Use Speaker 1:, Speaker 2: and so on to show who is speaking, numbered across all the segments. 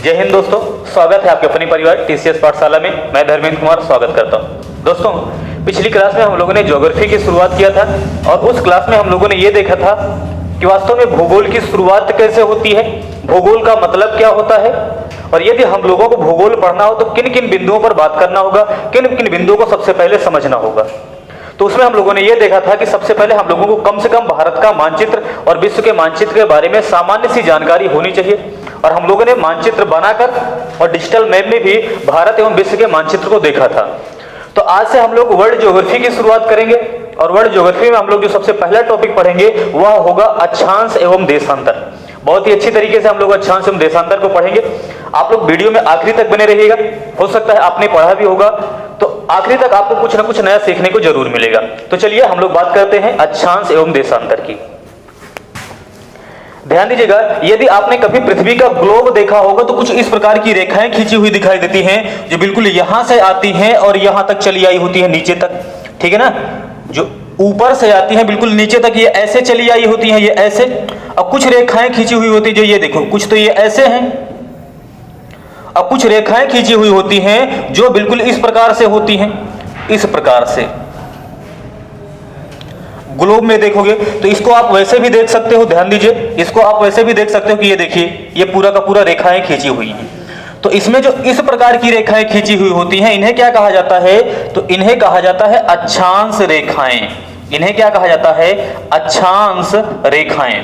Speaker 1: जय हिंद दोस्तों, स्वागत है आपके अपनी परिवार टीसीएस पाठशाला में। मैं धर्मेंद्र कुमार स्वागत करता हूं। दोस्तों, पिछली क्लास में हम लोगों ने ज्योग्राफी की शुरुआत किया था और उस क्लास में हम लोगों ने ये देखा था कि वास्तव में भूगोल की शुरुआत कैसे होती है, भूगोल का मतलब क्या होता है और यदि हम लोगों को भूगोल पढ़ना हो तो किन किन बिंदुओं पर बात करना होगा, किन किन बिंदुओं को सबसे पहले समझना होगा। तो उसमें हम लोगों ने यह देखा था कि सबसे पहले हम लोगों को कम से कम भारत का मानचित्र और विश्व के मानचित्र के बारे में सामान्य सी जानकारी होनी चाहिए और हम लोगों ने मानचित्र बनाकर और डिजिटल मैप में भी भारत एवं विश्व के मानचित्र को देखा था। तो आज से हम लोग वर्ल्ड ज्योग्राफी की शुरुआत करेंगे और वर्ल्ड ज्योग्राफी में हम लोग जो सबसे पहला टॉपिक पढ़ेंगे वह होगा अक्षांश एवं देशांतर। बहुत ही अच्छी तरीके से हम लोग अक्षांश एवं देशांतर को पढ़ेंगे। आप लोग वीडियो में आखिरी तक बने रहिएगा। हो सकता है आपने पढ़ा भी होगा तो आखिरी तक आपको कुछ ना कुछ नया सीखने को जरूर मिलेगा। तो चलिए हम लोग बात करते हैं अक्षांश एवं देशांतर की। ध्यान दीजिएगा, यदि आपने कभी पृथ्वी का ग्लोब देखा होगा तो कुछ इस प्रकार की रेखाएं खींची हुई दिखाई देती हैं जो बिल्कुल यहां से आती हैं और यहां तक चली आई होती है नीचे तक। ठीक है ना, जो ऊपर से आती हैं बिल्कुल नीचे तक ये ऐसे चली आई होती हैं, ये ऐसे। अब कुछ रेखाएं खींची हुई होती है जो ये देखो, कुछ तो ये ऐसे हैं, अब कुछ रेखाएं खींची हुई होती हैं जो बिल्कुल इस प्रकार से होती हैं, इस प्रकार से। ग्लोब में देखोगे तो इसको आप वैसे भी देख सकते हो, ध्यान दीजिए, इसको आप वैसे भी देख सकते हो कि ये देखिए ये पूरा का पूरा रेखाएं खींची हुई हैं। तो इसमें जो इस प्रकार की रेखाएं खींची हुई होती हैं इन्हें क्या कहा जाता है, तो इन्हें कहा जाता है अक्षांश रेखाएं। इन्हें क्या कहा जाता है, अक्षांश रेखाएं।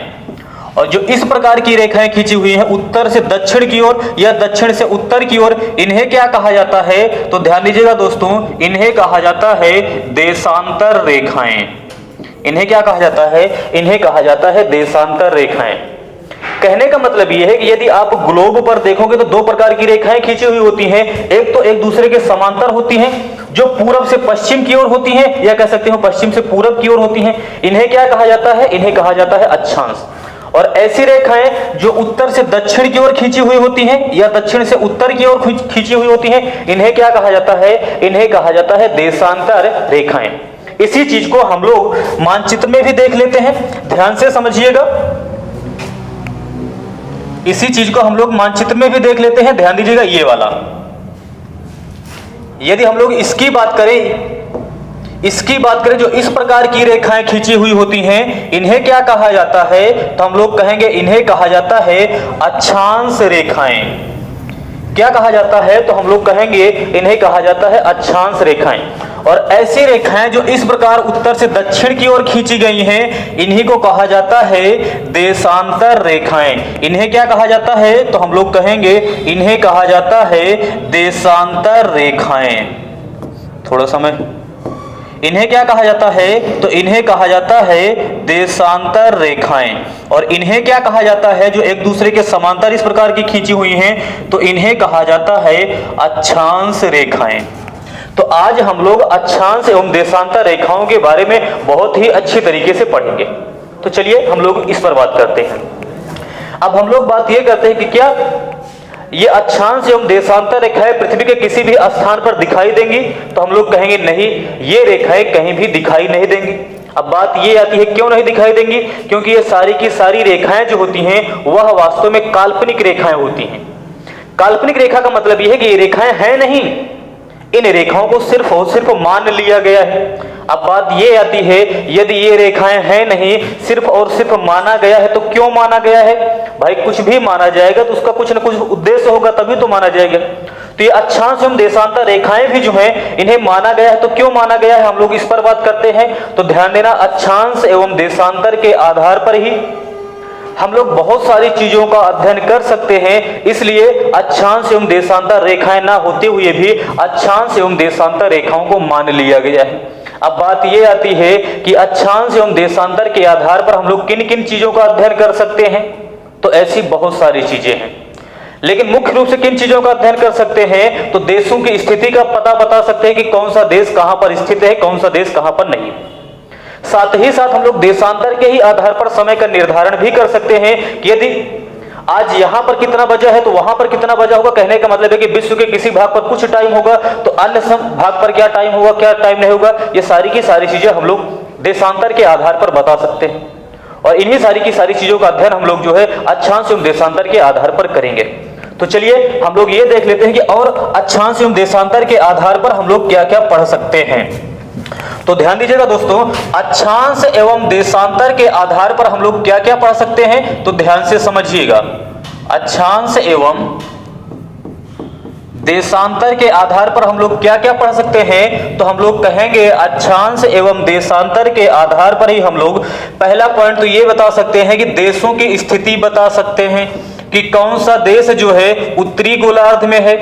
Speaker 1: और जो इस प्रकार की रेखाएं खींची हुई हैं उत्तर से दक्षिण की ओर या दक्षिण से उत्तर की ओर, इन्हें क्या कहा जाता है, तो ध्यान दीजिएगा दोस्तों, इन्हें कहा जाता है देशांतर रेखाएं। इन्हें क्या कहा जाता है, इन्हें कहा जाता है देशांतर रेखाएं। कहने का मतलब यह है कि यदि आप ग्लोब पर देखोगे तो दो प्रकार की रेखाएं खींची हुई होती हैं। एक तो एक दूसरे के समांतर होती हैं जो पूरब से पश्चिम की ओर होती हैं, या कह सकते हो पश्चिम से पूरब की ओर होती हैं। इन्हें क्या कहा जाता है, इन्हें कहा जाता है अक्षांश। और ऐसी रेखाएं जो उत्तर से दक्षिण की ओर खींची हुई होती हैं या दक्षिण से उत्तर की ओर खींची हुई होती हैं, इन्हें क्या कहा जाता है, इन्हें कहा जाता है देशांतर रेखाएं। इसी चीज को हम लोग मानचित्र में भी देख लेते हैं, ध्यान से समझिएगा। इसी चीज को हम लोग मानचित्र में भी देख लेते हैं, ध्यान दीजिएगा। ये वाला यदि हम लोग इसकी बात करें जो इस प्रकार की रेखाएं खींची हुई होती हैं, इन्हें क्या कहा जाता है, तो हम लोग कहेंगे इन्हें कहा जाता है अक्षांश रेखाएं। क्या कहा जाता है, तो हम लोग कहेंगे इन्हें कहा जाता है अक्षांश रेखाएं। और ऐसी रेखाएं जो इस प्रकार उत्तर से दक्षिण की ओर खींची गई हैं इन्हीं को कहा जाता है देशांतर रेखाएं। इन्हें क्या कहा जाता है, तो हम लोग कहेंगे इन्हें कहा जाता है देशांतर रेखाएं। थोड़ा समय, इन्हें क्या कहा जाता है, तो इन्हें कहा जाता है देशांतर रेखाएं। और इन्हें क्या कहा जाता है, जो एक दूसरे के समांतर इस प्रकार की खींची हुई हैं, तो इन्हें कहा जाता है अक्षांश रेखाएं। तो आज हम लोग अक्षांश एवं देशांतर रेखाओं के बारे में बहुत ही अच्छी तरीके से पढ़ेंगे। तो चलिए हम लोग इस पर बात करते हैं। अब हम लोग बात यह करते हैं कि क्या ये अक्षांश एवं देशांतर रेखाएं पृथ्वी के किसी भी स्थान पर दिखाई देंगी, तो हम लोग कहेंगे नहीं, ये रेखाएं कहीं भी दिखाई नहीं देंगी। अब बात ये आती है क्यों नहीं दिखाई देंगी, क्योंकि ये सारी की सारी रेखाएं जो होती हैं वह वास्तव में काल्पनिक रेखाएं होती हैं। काल्पनिक रेखा का मतलब यह है कि ये रेखाएं हैं नहीं, इन रेखाओं को सिर्फ और सिर्फ मान लिया गया है। अब बात ये आती है, यदि ये रेखाएं हैं नहीं, सिर्फ और सिर्फ माना गया है, तो क्यों माना गया है, भाई कुछ भी माना जाएगा तो उसका कुछ ना कुछ उद्देश्य होगा तभी तो माना जाएगा। तो ये अक्षांश एवं देशांतर रेखाएं भी जो हैं इन्हें माना गया है, तो क्यों माना गया है हम लोग इस पर बात करते हैं। तो ध्यान देना, अक्षांश एवं देशांतर के आधार पर ही हम लोग बहुत सारी चीजों का अध्ययन कर सकते हैं, इसलिए अक्षांश एवं देशांतर रेखाएं ना होते हुए भी अक्षांश एवं देशांतर रेखाओं को मान लिया गया है। अब बात यह आती है कि अक्षांश एवं देशांतर के आधार पर हम लोग किन किन चीजों का अध्ययन कर सकते हैं, तो ऐसी बहुत सारी चीजें हैं, लेकिन मुख्य रूप से किन चीजों का अध्ययन कर सकते हैं, तो देशों की स्थिति का पता बता सकते हैं कि कौन सा देश कहां पर स्थित है, कौन सा देश कहां पर नहीं। साथ ही साथ हम लोग देशांतर के ही आधार पर समय का निर्धारण भी कर सकते हैं कि यदि आज यहां पर कितना बजा है तो वहां पर कितना बजा होगा। कहने का मतलब है कि विश्व के किसी भाग पर कुछ टाइम होगा तो अन्य भाग पर क्या टाइम होगा, क्या टाइम नहीं होगा। ये सारी की सारी चीजें हम लोग देशांतर के आधार पर बता सकते हैं और इन्हीं सारी की सारी चीजों का अध्ययन हम लोग जो है अक्षांश एवं देशांतर के आधार पर करेंगे। तो चलिए हम लोग ये देख लेते हैं कि और अक्षांश एवं देशांतर के आधार पर हम लोग क्या क्या पढ़ सकते हैं। तो ध्यान दीजिएगा दोस्तों, अक्षांश एवं देशांतर के आधार पर हम लोग क्या क्या पढ़ सकते हैं, तो ध्यान से समझिएगा। अक्षांश एवं देशांतर के आधार पर हम लोग क्या क्या पढ़ सकते हैं, तो हम लोग कहेंगे अक्षांश एवं देशांतर के आधार पर ही हम लोग पहला पॉइंट तो ये बता सकते हैं कि देशों की स्थिति बता सकते हैं कि कौन सा देश जो है उत्तरी गोलार्ध में है,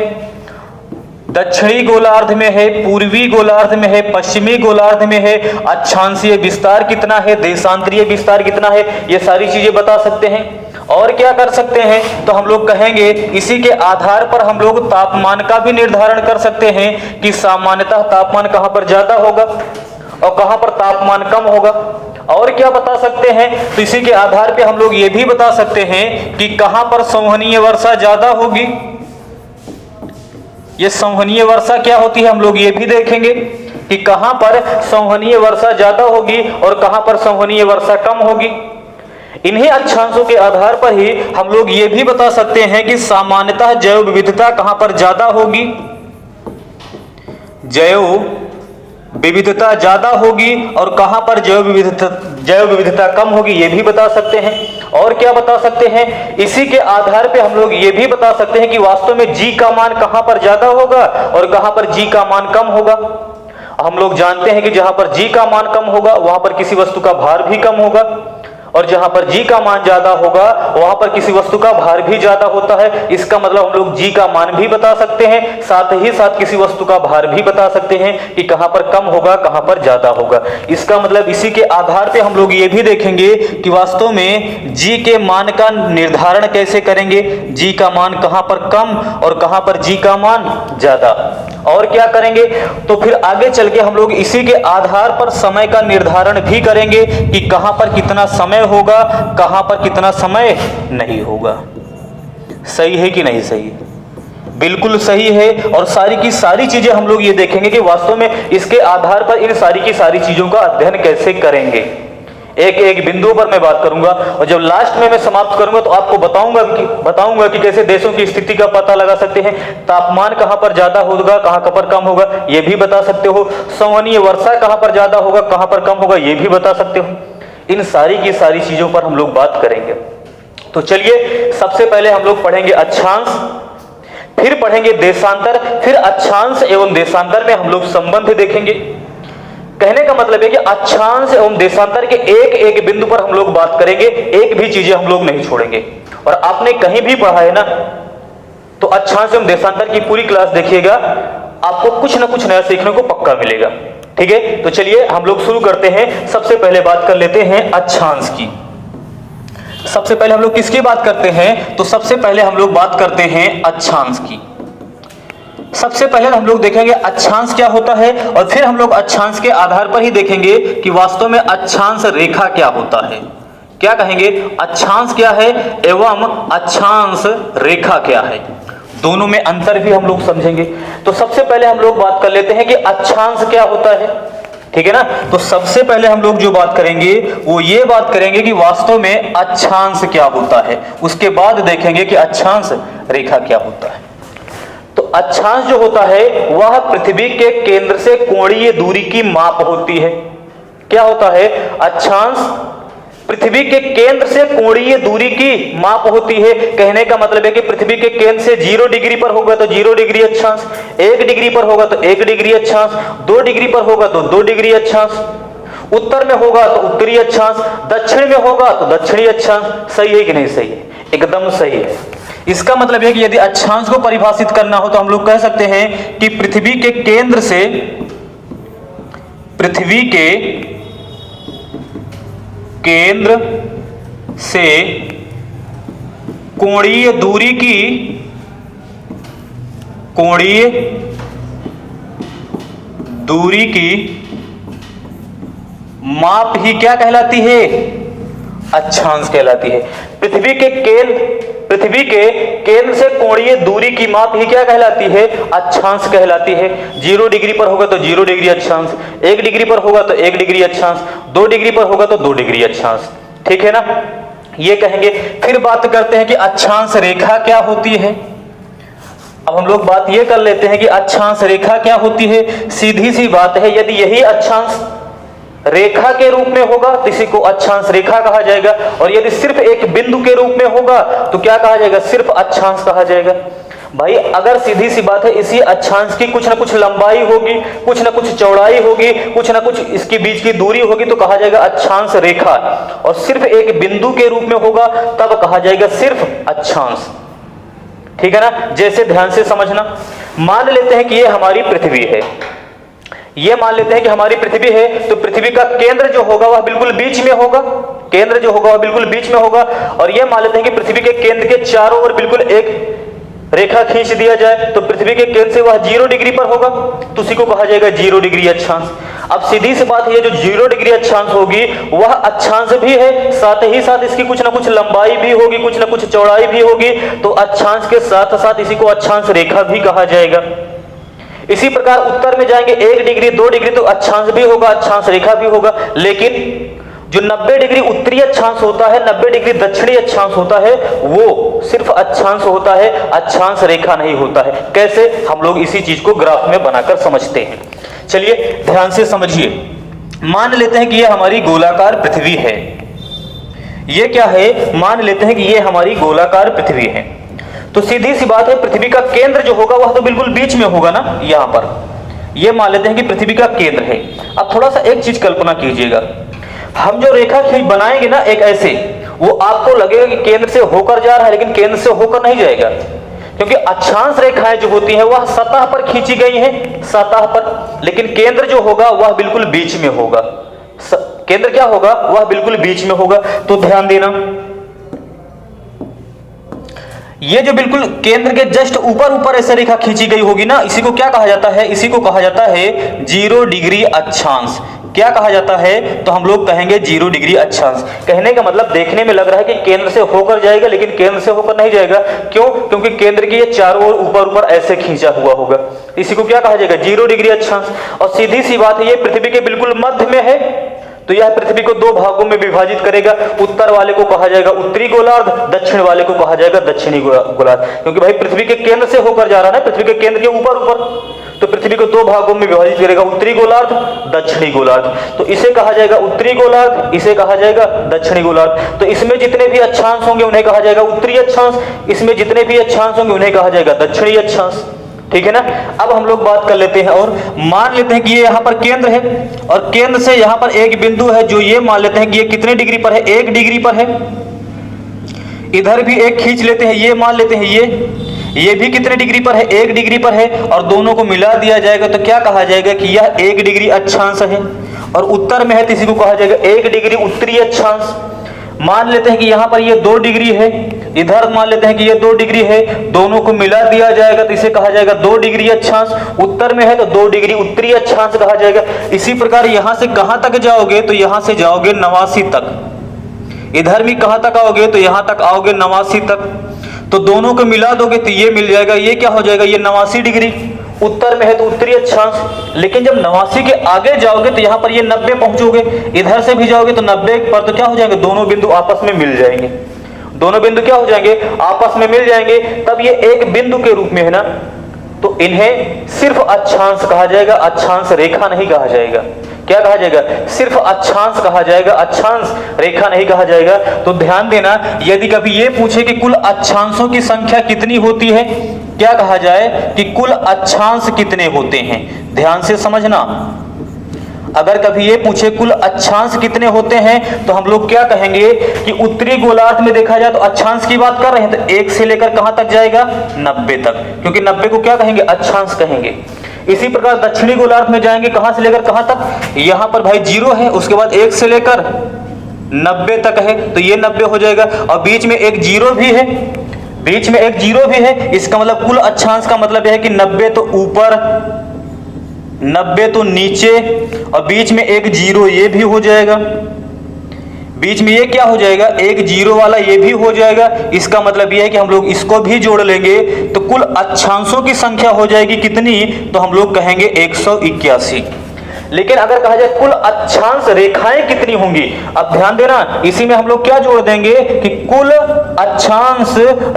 Speaker 1: दक्षिणी गोलार्ध में है, पूर्वी गोलार्ध में है, पश्चिमी गोलार्ध में है, अक्षांशीय विस्तार कितना है, देशांतरीय विस्तार कितना है, ये सारी चीजें बता सकते हैं। और क्या कर सकते हैं, तो हम लोग कहेंगे इसी के आधार पर हम लोग तापमान का भी निर्धारण कर सकते हैं कि सामान्यतः तापमान कहां पर ज्यादा होगा और कहां पर तापमान कम होगा। और क्या बता सकते हैं, तो इसी के आधार पर हम लोग ये भी बता सकते हैं कि कहां पर संवहनीय वर्षा ज्यादा होगी। ये संवहनीय वर्षा क्या होती है हम लोग ये भी देखेंगे कि कहां पर संवहनीय वर्षा ज्यादा होगी और कहां पर संवहनीय वर्षा कम होगी। इन्हीं अक्षांशों के आधार पर ही हम लोग ये भी बता सकते हैं कि सामान्यतः जैव विविधता कहां पर ज्यादा होगी, जैव विविधता ज्यादा होगी और कहां पर जैव विविधता कम होगी, ये भी बता सकते हैं। और क्या बता सकते हैं, इसी के आधार पे हम लोग ये भी बता सकते हैं कि वास्तव में जी का मान कहां पर ज्यादा होगा और कहां पर जी का मान कम होगा। हम लोग जानते हैं कि जहां पर जी का मान कम होगा वहां पर किसी वस्तु का भार भी कम होगा और जहां पर जी का मान ज्यादा होगा वहां पर किसी वस्तु का भार भी ज्यादा होता है। इसका मतलब हम लोग जी का मान भी बता सकते हैं, साथ ही साथ किसी वस्तु का भार भी बता सकते हैं कि कहां पर कम होगा कहां पर ज्यादा होगा। इसका मतलब इसी के आधार पे हम लोग ये भी देखेंगे कि वास्तव में जी के मान का निर्धारण कैसे करेंगे, जी का मान कहां पर कम और कहां पर जी का मान ज्यादा। और क्या करेंगे, तो फिर आगे चल के हम लोग इसी के आधार पर समय का निर्धारण भी करेंगे कि कहां पर कितना समय होगा, कहां पर कितना समय नहीं होगा। सही है कि नहीं सही? बिल्कुल सही है। और सारी की सारी चीजें हम लोग ये देखेंगे कि वास्तव में इसके आधार पर इन सारी की सारी चीजों का अध्ययन कैसे करेंगे। एक एक बिंदु पर मैं बात करूंगा और जब लास्ट में मैं समाप्त करूंगा तो आपको बताऊंगा कि कैसे देशों की स्थिति का पता लगा सकते हैं, तापमान कहां पर ज्यादा होगा कहां पर कम होगा ये भी बता सकते हो, संवहनीय वर्षा कहां पर ज्यादा होगा कहां पर कम होगा ये भी बता सकते हो। इन सारी की सारी चीजों पर हम लोग बात करेंगे। तो चलिए सबसे पहले हम लोग पढ़ेंगे अक्षांश, फिर पढ़ेंगे देशांतर, फिर अक्षांश एवं देशांतर में हम लोग संबंध देखेंगे। कहने का मतलब है कि अक्षांश एवं देशांतर के एक एक बिंदु पर हम लोग बात करेंगे, एक भी चीजें हम लोग नहीं छोड़ेंगे। और आपने कहीं भी पढ़ा है ना, तो अक्षांश एवं देशांतर की पूरी क्लास देखिएगा, आपको कुछ ना कुछ नया सीखने को पक्का मिलेगा। ठीक है, तो चलिए हम लोग शुरू करते हैं। सबसे पहले बात कर लेते हैं अक्षांश की। सबसे पहले हम लोग किसकी बात करते हैं, तो सबसे पहले हम लोग बात करते हैं अक्षांश की। सबसे पहले हम लोग देखेंगे अक्षांश क्या होता है और फिर हम लोग अक्षांश के आधार पर ही देखेंगे कि वास्तव में अक्षांश रेखा क्या होता है। क्या कहेंगे, अक्षांश क्या है एवं अक्षांश रेखा क्या है, दोनों में अंतर भी हम लोग समझेंगे। तो सबसे पहले हम लोग बात कर लेते हैं कि अक्षांश क्या होता है। ठीक है ना, तो सबसे पहले हम लोग जो बात करेंगे वो ये बात करेंगे कि वास्तव में अक्षांश क्या होता है, उसके बाद देखेंगे कि अक्षांश रेखा क्या होता है। तो अक्षांश जो होता है वह पृथ्वी के केंद्र से कोणीय दूरी की माप होती है। क्या होता है, अक्षांश पृथ्वी के केंद्र से कोणीय दूरी की माप होती है। कहने का मतलब है कि पृथ्वी के केंद्र से 0 डिग्री पर होगा तो 0 डिग्री अक्षांश, 1 डिग्री पर होगा तो 1 डिग्री अक्षांश, 2 डिग्री पर होगा तो 2 डिग्री अक्षांश, उत्तर में होगा तो उत्तरी अक्षांश, दक्षिण में होगा तो दक्षिणी अक्षांश। सही है कि नहीं सही है? एकदम सही है। इसका मतलब है कि यदि अक्षांश को परिभाषित करना हो तो हम लोग कह सकते हैं कि पृथ्वी के केंद्र से कोणीय दूरी की माप ही क्या कहलाती है, अक्षांश कहलाती है। पृथ्वी के केंद्र से कोणीय दूरी की माप ही क्या कहलाती है, अक्षांश कहलाती है। 0 डिग्री पर होगा तो 0 डिग्री अक्षांश, 1 डिग्री पर होगा तो 1 डिग्री अक्षांश, 2 डिग्री पर होगा तो 2 डिग्री अक्षांश। ठीक है ना, ये कहेंगे। फिर बात करते हैं कि अक्षांश रेखा क्या होती है। अब हम लोग बात ये कर लेते हैं कि अक्षांश रेखा क्या होती है। सीधी सी बात है, यदि यही अक्षांश रेखा के रूप में होगा तो इसी को अक्षांश रेखा कहा जाएगा, और यदि सिर्फ एक बिंदु के रूप में होगा तो क्या कहा जाएगा, सिर्फ अक्षांश कहा जाएगा। भाई अगर सीधी सी बात है, इसी अक्षांश की कुछ ना कुछ लंबाई होगी, कुछ ना कुछ चौड़ाई होगी, कुछ ना कुछ इसके बीच की दूरी होगी, तो कहा जाएगा अक्षांश रेखा, और सिर्फ एक बिंदु के रूप में होगा तब कहा जाएगा सिर्फ अक्षांश। ठीक है ना, जैसे ध्यान से समझना। मान लेते हैं कि ये हमारी पृथ्वी है, ये मान लेते हैं कि हमारी पृथ्वी है, तो पृथ्वी का केंद्र जो होगा वह बिल्कुल बीच में होगा, केंद्र जो होगा वह बिल्कुल बीच में होगा, और ये मान लेते हैं कि पृथ्वी के केंद्र के चारों ओर बिल्कुल एक रेखा खींच दिया जाए, तो पृथ्वी के केंद्र से वह 0 डिग्री पर होगा, तो उसी को कहा जाएगा 0 डिग्री अक्षांश। अब सीधी सी बात है, जो 0 डिग्री अक्षांश होगी वह अक्षांश भी है, साथ ही साथ इसकी कुछ ना कुछ लंबाई भी होगी, कुछ ना कुछ चौड़ाई भी होगी, तो अक्षांश के साथ साथ इसी को अक्षांश रेखा भी कहा जाएगा। इसी प्रकार उत्तर में जाएंगे 1 डिग्री 2 डिग्री तो अक्षांश भी होगा, अक्षांश रेखा भी होगा, लेकिन जो 90 डिग्री उत्तरी अक्षांश होता है, 90 डिग्री दक्षिणी अक्षांश होता है, वो सिर्फ अक्षांश होता है, अक्षांश रेखा नहीं होता है। कैसे, हम लोग इसी चीज को ग्राफ में बनाकर समझते हैं। चलिए ध्यान से समझिए। मान लेते हैं कि ये हमारी गोलाकार पृथ्वी है, ये क्या है, मान लेते हैं कि ये हमारी गोलाकार पृथ्वी है, तो सीधी सी बात है, पृथ्वी का केंद्र जो होगा वह तो बिल्कुल बीच में होगा ना, यहां पर ये मान लेते हैं कि पृथ्वी का केंद्र है। अब थोड़ा सा एक चीज कल्पना कीजिएगा, हम जो रेखा खींच बनाएंगे ना एक ऐसे, वो आपको लगेगा कि केंद्र से होकर जा रहा है, लेकिन केंद्र से होकर नहीं जाएगा, क्योंकि अक्षांश रेखाएं जो होती हैं वह सतह पर खींची गई हैं, सतह पर, लेकिन केंद्र जो होगा वह बिल्कुल बीच में होगा। केंद्र क्या होगा, वह बिल्कुल बीच में होगा। तो ध्यान देना, ये जो बिल्कुल केंद्र के जस्ट ऊपर ऊपर ऐसे रेखा खींची गई होगी ना, इसी को क्या कहा जाता है, इसी को कहा जाता है 0 डिग्री अक्षांश। क्या कहा जाता है, तो हम लोग कहेंगे 0 डिग्री अक्षांश। कहने का मतलब देखने में लग रहा है कि केंद्र से होकर जाएगा, लेकिन केंद्र से होकर नहीं जाएगा। क्यों, क्योंकि केंद्र के ये चारों ओर ऊपर ऊपर ऐसे खींचा हुआ होगा, इसी को क्या कहा जाएगा, 0 डिग्री अक्षांश। और सीधी सी बात है, ये पृथ्वी के बिल्कुल मध्य में है, तो यह पृथ्वी को 2 भागों में विभाजित करेगा। उत्तर वाले को कहा जाएगा उत्तरी गोलार्ध, दक्षिण वाले को कहा जाएगा दक्षिणी गोलार्ध, क्योंकि भाई पृथ्वी के केंद्र से होकर जा रहा है ना, पृथ्वी के केंद्र के ऊपर ऊपर, तो पृथ्वी को 2 भागों में विभाजित करेगा, उत्तरी गोलार्ध, दक्षिणी गोलार्ध। तो इसे कहा जाएगा उत्तरी गोलार्ध, इसे कहा जाएगा दक्षिणी गोलार्ध। तो इसमें जितने भी अक्षांश होंगे उन्हें कहा जाएगा उत्तरी अक्षांश, इसमें जितने भी अक्षांश होंगे उन्हें कहा जाएगा दक्षिणी अक्षांश। ठीक है ना। अब हम लोग बात कर लेते हैं, और मान लेते हैं कि ये यहाँ पर केंद्र है, और केंद्र से यहाँ पर एक बिंदु है, जो ये मान लेते हैं कि ये कितने डिग्री पर है, 1 डिग्री पर है। इधर भी एक खींच लेते हैं, ये मान लेते हैं ये भी कितने डिग्री पर है, 1 डिग्री पर है, और दोनों को मिला दिया जाएगा तो क्या कहा जाएगा कि यह 1 डिग्री अक्षांश है। और उत्तर में है तो इसी को कहा जाएगा 1 डिग्री उत्तरी अक्षांश। मान लेते हैं कि यहाँ पर ये 2 डिग्री है, इधर मान लेते हैं कि ये 2 डिग्री है, दोनों को मिला दिया जाएगा तो इसे कहा जाएगा 2 डिग्री अक्षांश। उत्तर में है तो 2 डिग्री उत्तरी अक्षांश कहा जाएगा। इसी प्रकार यहाँ से कहाँ तक जाओगे, तो यहाँ से जाओगे 89 तक। इधर भी कहाँ तक आओगे, तो यहाँ तक आओगे 89 तक। तो दोनों को मिला दोगे तो ये मिल जाएगा, ये क्या हो जाएगा, ये 89 डिग्री। उत्तर में है तो उत्तरी अक्षांश। लेकिन जब 89 के आगे जाओगे तो यहाँ पर ये 90 पहुंचोगे, इधर से भी जाओगे तो 90 पर, तो क्या हो जाएंगे, दोनों बिंदु आपस में मिल जाएंगे। दोनों बिंदु क्या हो जाएंगे, आपस में मिल जाएंगे। तब ये एक बिंदु के रूप में है ना, तो इन्हें सिर्फ अक्षांश कहा जाएगा, अक्षांश रेखा नहीं कहा जाएगा। क्या कहा जाएगा, सिर्फ अक्षांश कहा जाएगा, अक्षांश रेखा नहीं कहा जाएगा। तो ध्यान देना, यदि कभी ये पूछे कि कुल अक्षांशों की संख्या कितनी होती है, क्या कहा जाए कि कुल अक्षांश कितने होते हैं। ध्यान से समझना, अगर कभी ये पूछे कुल अक्षांश कितने होते हैं, तो हम लोग क्या कहेंगे कि उत्तरी गोलार्ध में देखा जाए तो अक्षांश की बात कर रहे हैं, तो 1 से लेकर कहां तक जाएगा, 90 तक, क्योंकि 90 को क्या कहेंगे, अक्षांश कहेंगे। इसी प्रकार दक्षिणी गोलार्ध में जाएंगे, कहां से लेकर कहां तक, यहां पर भाई 0 है, उसके बाद 1 से लेकर 90 तक है, तो ये 90 हो जाएगा। और बीच में एक 0 भी है, बीच में एक 0 भी है। इसका मतलब कुल अक्षांश का मतलब यह है कि 90 तो ऊपर, 90 तो नीचे, और बीच में एक 0 ये भी हो जाएगा। बीच में ये क्या हो जाएगा, एक 0 वाला ये भी हो जाएगा। इसका मतलब ये है कि हम लोग इसको भी जोड़ लेंगे तो कुल अक्षांशों की संख्या हो जाएगी कितनी, तो हम लोग कहेंगे 181। लेकिन अगर कहा जाए कुल अक्षांश रेखाएं कितनी होंगी, अब ध्यान देना, इसी में हम लोग क्या जोड़ देंगे कि कुल अक्षांश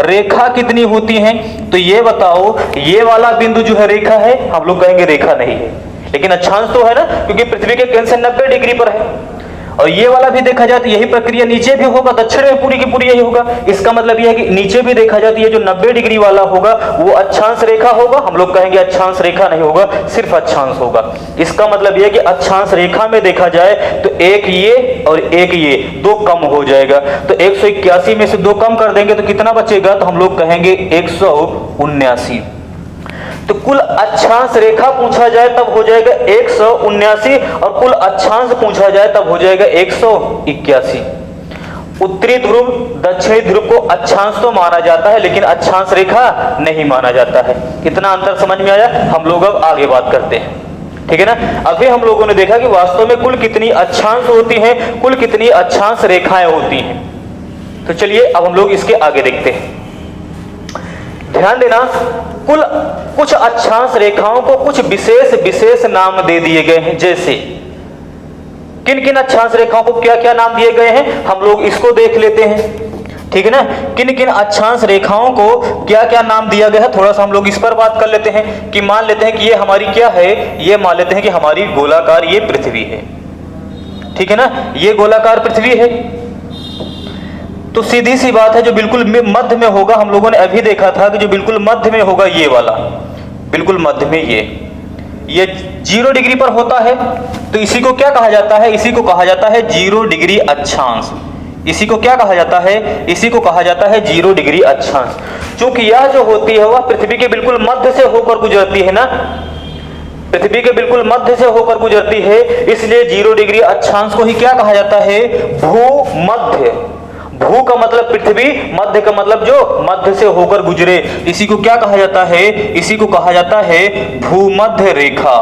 Speaker 1: रेखा कितनी होती हैं। तो ये बताओ, ये वाला बिंदु जो है रेखा है, हम लोग कहेंगे रेखा नहीं है, लेकिन अक्षांश तो है ना, क्योंकि पृथ्वी के केंद्र से 90 डिग्री पर है। और ये वाला भी देखा जाए तो यही प्रक्रिया नीचे भी होगा, दक्षिण में पूरी की पूरी यही होगा। इसका मतलब यह है कि नीचे भी देखा जाए तो ये जो 90 डिग्री वाला होगा वो अक्षांश रेखा होगा, हम लोग कहेंगे अक्षांश रेखा नहीं होगा, सिर्फ अक्षांश होगा। इसका मतलब यह है कि अक्षांश रेखा में देखा जाए तो एक ये और एक ये, दो कम हो जाएगा। तो 181 में से दो कम कर देंगे तो कितना बचेगा, तो हम लोग कहेंगे 179। तो कुल अक्षांश रेखा पूछा जाए तब हो जाएगा 179, और कुल अक्षांश पूछा जाए तब हो जाएगा 181। उत्तरी ध्रुव दक्षिणी ध्रुव को अक्षांश तो माना जाता है, लेकिन अक्षांश रेखा नहीं माना जाता है। इतना अंतर समझ में आया। हम लोग अब आगे बात करते हैं, ठीक है ना। अभी हम लोगों ने देखा कि वास्तव में कुल कितनी अक्षांश होती हैं, कुल कितनी अक्षांश रेखाएं होती हैं। तो चलिए अब हम लोग इसके आगे देखते हैं। ध्यान देना, कुल कुछ अक्षांश रेखाओं को कुछ विशेष नाम दे दिए गए हैं। जैसे किन किन अक्षांश रेखाओं को क्या क्या नाम दिए गए हैं, हम लोग इसको देख लेते हैं, ठीक है ना। किन किन अक्षांश रेखाओं को क्या क्या नाम दिया गया है, थोड़ा सा हम लोग इस पर बात कर लेते हैं। कि मान लेते हैं कि ये हमारी क्या है, ये मान लेते हैं कि हमारी गोलाकार ये पृथ्वी है, ठीक है ना, ये गोलाकार पृथ्वी है। तो सीधी सी बात है, जो बिल्कुल मध्य में होगा, हम लोगों ने अभी देखा था कि जो बिल्कुल मध्य में होगा ये वाला, बिल्कुल मध्य में ये 0 डिग्री पर होता है। तो इसी को क्या कहा जाता है, इसी को कहा जाता है 0 डिग्री अक्षांश। इसी को क्या कहा जाता है, इसी को कहा जाता है 0 डिग्री अक्षांश। क्योंकि यह जो होती है वह पृथ्वी के बिल्कुल मध्य से होकर गुजरती है ना, पृथ्वी के बिल्कुल मध्य से होकर गुजरती है, इसलिए 0 डिग्री अक्षांश को ही क्या कहा जाता है, भूमध्य। भू का मतलब पृथ्वी, मध्य का मतलब जो मध्य से होकर गुजरे, इसी को क्या कहा जाता है, इसी को कहा जाता है भूमध्य रेखा।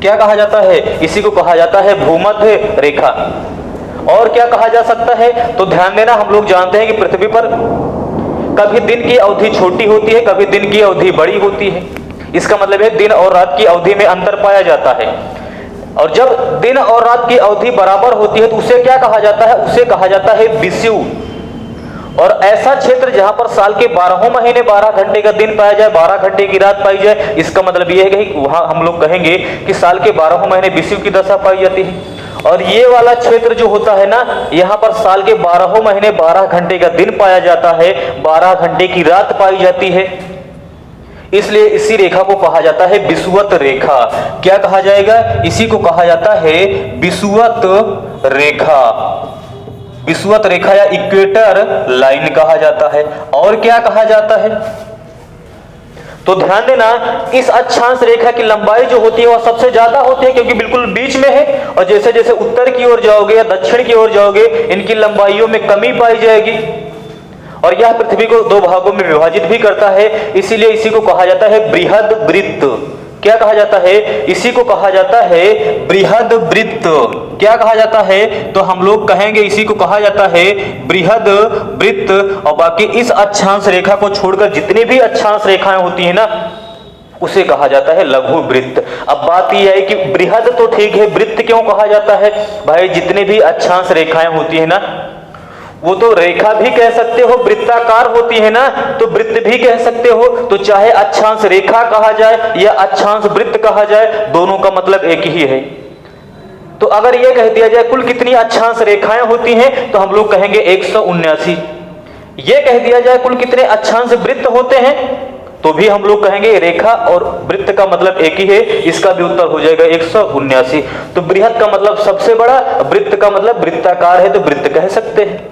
Speaker 1: क्या कहा जाता है, इसी को कहा जाता है भूमध्य रेखा। और क्या कहा जा सकता है, तो ध्यान देना, हम लोग जानते हैं कि पृथ्वी पर कभी दिन की अवधि छोटी होती है, कभी दिन की अवधि बड़ी होती है। इसका मतलब है दिन और रात की अवधि में अंतर पाया जाता है। और जब दिन और रात की अवधि बराबर होती है तो उसे क्या कहा जाता है, उसे कहा जाता है विषुव। और ऐसा क्षेत्र जहां पर साल के 12 महीने 12 घंटे का दिन पाया जाए, 12 घंटे की रात पाई जाए, इसका मतलब यह है कि वहां हम लोग कहेंगे कि साल के 12 महीने विषुव की दशा पाई जाती है। और ये वाला क्षेत्र जो होता है ना, यहाँ पर साल के 12 महीने 12 घंटे का दिन पाया जाता है, 12 घंटे की रात पाई जाती है, इसलिए इसी रेखा को कहा जाता है विषुवत रेखा। क्या कहा जाएगा, इसी को कहा जाता है विषुवत रेखा। विषुवत रेखा या इक्वेटर लाइन कहा जाता है। और क्या कहा जाता है, तो ध्यान देना, इस अक्षांश रेखा की लंबाई जो होती है वह सबसे ज्यादा होती है, क्योंकि बिल्कुल बीच में है। और जैसे जैसे उत्तर की ओर जाओगे या दक्षिण की ओर जाओगे, इनकी लंबाइयों में कमी पाई जाएगी। और यह पृथ्वी को 2 भागों में विभाजित भी करता है, इसीलिए इसी को कहा जाता है बृहद वृत्त। क्या कहा जाता है, इसी को कहा जाता है बृहद वृत्त। क्या कहा जाता है, तो हम लोग कहेंगे इसी को कहा जाता है बृहद वृत्त। और बाकी इस अक्षांश रेखा को छोड़कर जितनी भी अक्षांश रेखाएं होती है ना, उसे कहा जाता है लघु वृत्त। अब बात यह है कि बृहद तो ठीक है, वृत्त क्यों कहा जाता है, भाई जितने भी अक्षांश रेखाएं होती है ना, वो तो रेखा भी कह सकते हो, वृत्ताकार होती है ना, तो वृत्त भी कह सकते हो। तो चाहे अक्षांश रेखा कहा जाए या अक्षांश वृत्त कहा जाए, दोनों का मतलब एक ही है। तो अगर यह कह दिया जाए कुल कितनी अक्षांश रेखाएं होती हैं, तो हम लोग कहेंगे 179। यह कह दिया जाए कुल कितने अक्षांश वृत्त होते हैं, तो भी हम लोग कहेंगे रेखा और वृत्त का मतलब एक ही है, इसका भी उत्तर हो जाएगा 179। तो बृहद का मतलब सबसे बड़ा, वृत्त का मतलब वृत्ताकार है, तो वृत्त कह सकते हैं।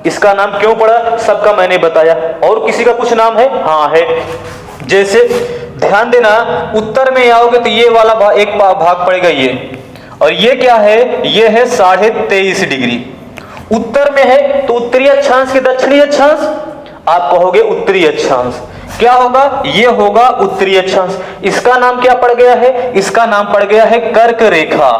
Speaker 1: इसका नाम क्यों पड़ा, सबका मैंने बताया। और किसी का कुछ नाम है, हाँ है। जैसे ध्यान देना, उत्तर में आओगे तो ये वाला एक भाग पड़ेगा ये, और ये क्या है, ये है 23.5 डिग्री। उत्तर में है तो उत्तरी अक्षांश के दक्षिणी अक्षांश, आप कहोगे उत्तरी अक्षांश। क्या होगा, ये होगा उत्तरी अक्षांश। इसका नाम क्या पड़ गया है, इसका नाम पड़ गया है कर्क रेखा।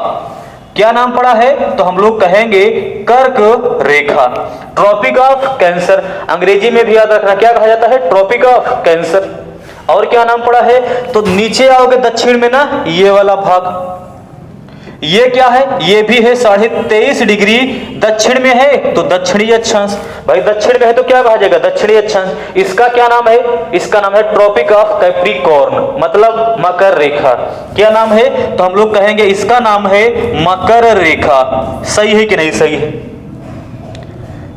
Speaker 1: क्या नाम पड़ा है, तो हम लोग कहेंगे कर्क रेखा। ट्रॉपिक ऑफ कैंसर, अंग्रेजी में भी याद रखना क्या कहा जाता है, ट्रॉपिक ऑफ कैंसर। और क्या नाम पड़ा है, तो नीचे आओगे दक्षिण में ना, ये वाला भाग, ये क्या है? ये भी है 23.5 डिग्री दक्षिण में है, तो दक्षिणी अक्षांश। भाई दक्षिण में है तो क्या कहा जाएगा? दक्षिणी अक्षांश। इसका क्या नाम है? इसका नाम है ट्रॉपिक ऑफ कैप्रिकॉर्न, मतलब मकर रेखा। क्या नाम है? तो हम लोग कहेंगे इसका नाम है मकर रेखा। सही है कि नहीं सही है?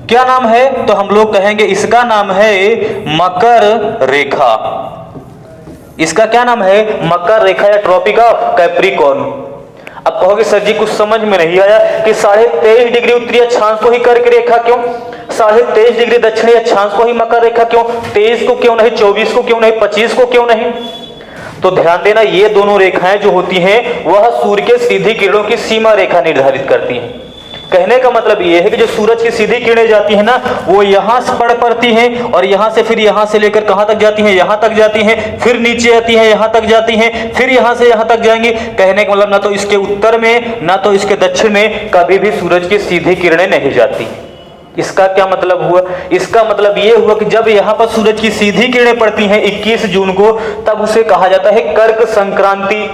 Speaker 1: क्या नाम है? तो हम लोग कहेंगे इसका नाम है मकर रेखा। इसका क्या नाम है? मकर रेखा या ट्रॉपिक ऑफ कैप्रिकॉर्न। अब कहोगे सर जी कुछ समझ में नहीं आया कि 23.5 डिग्री उत्तरी अक्षांश को ही कर्क रेखा क्यों, 23.5 डिग्री दक्षिणी अक्षांश को ही मकर रेखा क्यों, 23 को क्यों नहीं, 24 को क्यों नहीं, 25 को क्यों नहीं? तो ध्यान देना, ये दोनों रेखाएं जो होती हैं वह सूर्य के सीधी किरणों की सीमा रेखा निर्धारित करती हैं। कहने का मतलब ये है कि जो सूरज की सीधी किरणें जाती है ना, वो यहां से पड़ती हैं और यहां से फिर यहां से लेकर कहां तक जाती हैं? यहां तक जाती हैं, फिर नीचे आती हैं, यहां तक जाती हैं, फिर यहां से यहां तक जाएंगी। कहने का मतलब ना तो इसके उत्तर में ना तो इसके दक्षिण में कभी भी सूरज की सीधी किरणें नहीं जाती। इसका क्या मतलब हुआ? इसका मतलब ये हुआ कि जब यहाँ पर सूरज की सीधी किरणें पड़ती हैं 21 जून को, तब उसे कहा जाता है कर्क संक्रांति।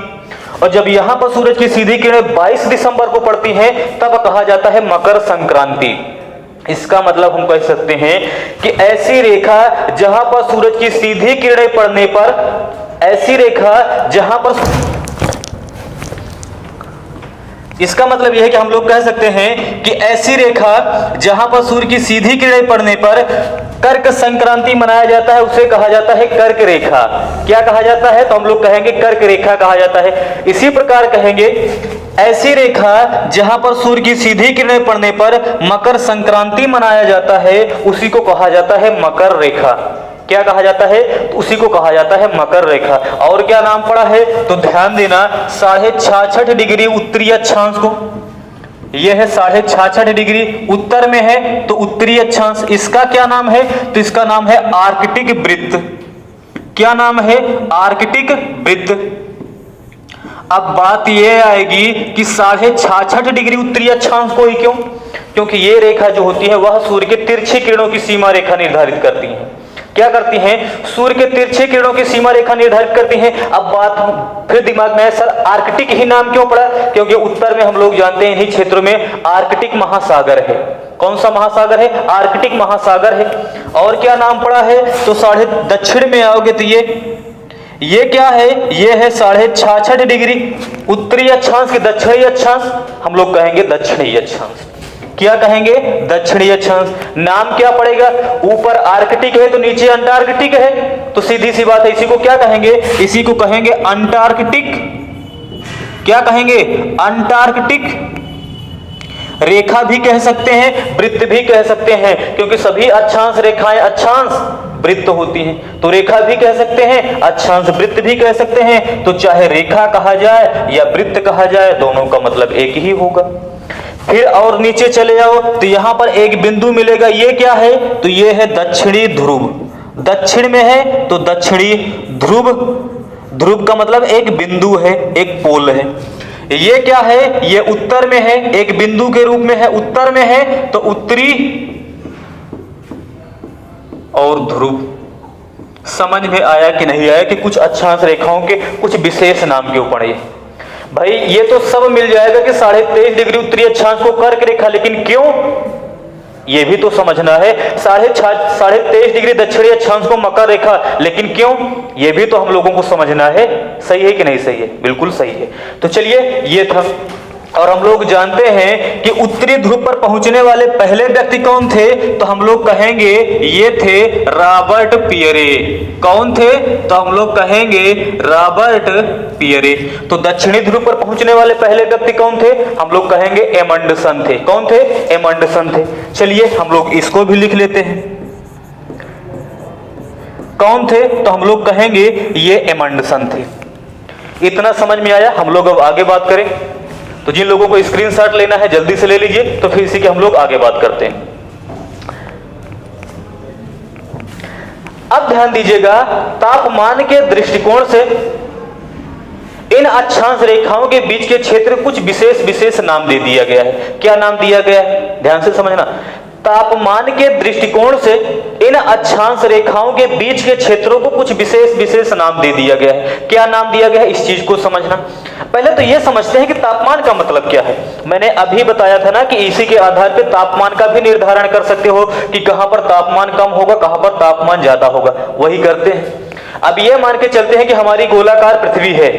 Speaker 1: और जब यहां पर सूरज की सीधी किरणें 22 दिसंबर को पड़ती हैं, तब कहा जाता है मकर संक्रांति। इसका मतलब हम कह सकते हैं कि ऐसी रेखा जहां पर सूरज की सीधी किरणें पड़ने पर, ऐसी रेखा जहां पर, इसका मतलब यह है कि हम लोग कह सकते हैं कि ऐसी रेखा जहां पर सूर्य की सीधी किरणें पड़ने पर कर्क संक्रांति मनाया जाता है, उसे कहा जाता है कर्क रेखा। क्या कहा जाता है? तो हम लोग कहेंगे कर्क रेखा कहा जाता है। इसी प्रकार कहेंगे ऐसी रेखा जहां पर सूर्य की सीधी किरणें पड़ने पर मकर संक्रांति मनाया जाता है, उसी को कहा जाता है मकर रेखा। क्या कहा जाता है? तो उसी को कहा जाता है मकर रेखा। और क्या नाम पड़ा है? तो ध्यान देना, 66.5 डिग्री उत्तरी अक्षांश को, यह है 66.5 डिग्री उत्तर में है तो उत्तरी अक्षांश। इसका क्या नाम है? तो इसका नाम है आर्कटिक वृत्त। क्या नाम है? आर्कटिक वृत्त। अब बात यह आएगी कि 66.5 डिग्री उत्तरी अक्षांश को ही क्यों? क्योंकि ये रेखा जो होती है वह सूर्य के तिरछी किरणों की सीमा रेखा निर्धारित करती है। क्या करती हैं? सूर्य के तिरछे किरणों की सीमा रेखा निर्धारित करती हैं। अब बात फिर दिमाग में है, सर आर्कटिक ही नाम क्यों पड़ा? क्योंकि उत्तर में हम लोग जानते हैं इन्हीं क्षेत्रों में आर्कटिक महासागर है। कौन सा महासागर है? आर्कटिक महासागर है। और क्या नाम पड़ा है? तो दक्षिण में आओगे तो ये क्या है? ये है 66.5 डिग्री उत्तरी अक्षांश के दक्षिणी अक्षांश, हम लोग कहेंगे दक्षिणी अक्षांश। क्या कहेंगे? दक्षिणी अक्षांश। नाम क्या पड़ेगा? ऊपर आर्कटिक है तो नीचे अंटार्कटिक है, तो सीधी सी बात है, इसी को क्या कहेंगे? इसी को कहेंगे अंटार्कटिक। क्या कहेंगे? अंटार्कटिक रेखा भी कह सकते हैं, वृत्त भी कह सकते हैं, क्योंकि सभी अक्षांश रेखाएं अक्षांश वृत्त होती हैं। तो रेखा भी कह सकते हैं, अक्षांश वृत्त भी कह सकते हैं। तो चाहे रेखा कहा जाए या वृत्त कहा जाए, दोनों का मतलब एक ही होगा। फिर और नीचे चले जाओ तो यहां पर एक बिंदु मिलेगा, ये क्या है? तो ये है दक्षिणी ध्रुव। दक्षिण में है तो दक्षिणी ध्रुव। ध्रुव का मतलब एक बिंदु है, एक पोल है। ये क्या है? ये उत्तर में है, एक बिंदु के रूप में है, उत्तर में है तो उत्तरी और ध्रुव। समझ में आया कि नहीं आया कि कुछ अक्षांश रेखाओं के कुछ विशेष नाम क्यों पड़े? भाई ये तो सब मिल जाएगा कि 23.5 डिग्री उत्तरी अक्षांश को कर्क रेखा, लेकिन क्यों? ये भी तो समझना है। 23.5 डिग्री दक्षिणी अक्षांश को मकर रेखा, लेकिन क्यों? ये भी तो हम लोगों को समझना है। सही है कि नहीं सही है? बिल्कुल सही है। तो चलिए, ये था। और हम लोग जानते हैं कि उत्तरी ध्रुव पर पहुंचने वाले पहले व्यक्ति कौन थे? तो हम लोग कहेंगे ये थे रॉबर्ट पियरे। कौन थे? तो हम लोग कहेंगे रॉबर्ट पियरे। तो दक्षिणी ध्रुव पर पहुंचने वाले पहले व्यक्ति कौन थे? हम लोग कहेंगे एमंडसन थे। कौन थे? एमंडसन थे। चलिए हम लोग इसको भी लिख लेते हैं। कौन थे? तो हम लोग कहेंगे ये एमंडसन थे। इतना समझ में आया? हम लोग अब आगे बात करें। तो जिन लोगों को स्क्रीनशॉट लेना है जल्दी से ले लीजिए, तो फिर इसी के हम लोग आगे बात करते हैं। अब ध्यान दीजिएगा, तापमान के दृष्टिकोण से इन अक्षांश रेखाओं के बीच के क्षेत्र कुछ विशेष नाम दे दिया गया है। क्या नाम दिया गया है? ध्यान से समझना। तापमान के दृष्टिकोण से इन अक्षांश रेखाओं के बीच के क्षेत्रों को कुछ विशेष नाम दे दिया गया है। क्या नाम दिया गया है, इस चीज को समझना। पहले तो यह समझते हैं कि तापमान का मतलब क्या है। मैंने अभी बताया था ना कि इसी के आधार पर तापमान का भी निर्धारण कर सकते हो कि कहां पर तापमान कम होगा, कहां पर तापमान ज्यादा होगा, वही करते हैं। अब यह मान के चलते हैं कि हमारी गोलाकार पृथ्वी है,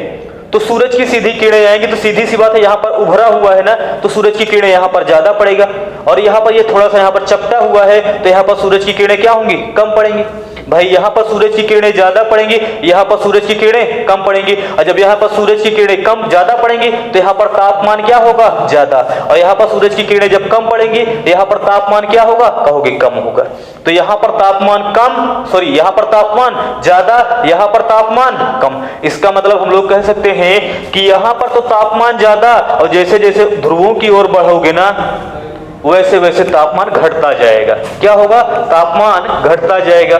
Speaker 1: तो सूरज की सीधी किरणें आएंगी, तो सीधी सी बात है यहाँ पर उभरा हुआ है ना, तो सूरज की किरणें यहाँ पर ज्यादा पड़ेगा, और यहाँ पर ये थोड़ा सा यहाँ पर चपटा हुआ है, तो यहाँ पर सूरज की किरणें क्या होंगी, कम पड़ेंगी। भाई यहाँ पर सूरज की किरणें ज्यादा पड़ेंगी, यहाँ पर सूरज की किरणें कम पड़ेंगी, और जब यहाँ पर सूरज की किरणें कम ज्यादा पड़ेंगी तो यहाँ पर तापमान क्या होगा, ज्यादा, और यहाँ पर सूरज की किरणें जब कम पड़ेंगी यहाँ पर तापमान क्या होगा, कहोगे कम होगा। तो यहाँ पर तापमान यहाँ पर तापमान ज्यादा, यहाँ पर तापमान कम। इसका मतलब हम लोग कह सकते हैं कि यहाँ पर तो तापमान ज्यादा, और जैसे जैसे ध्रुवों की ओर बढ़ोगे ना वैसे वैसे तापमान घटता जाएगा। क्या होगा, तापमान घटता जाएगा।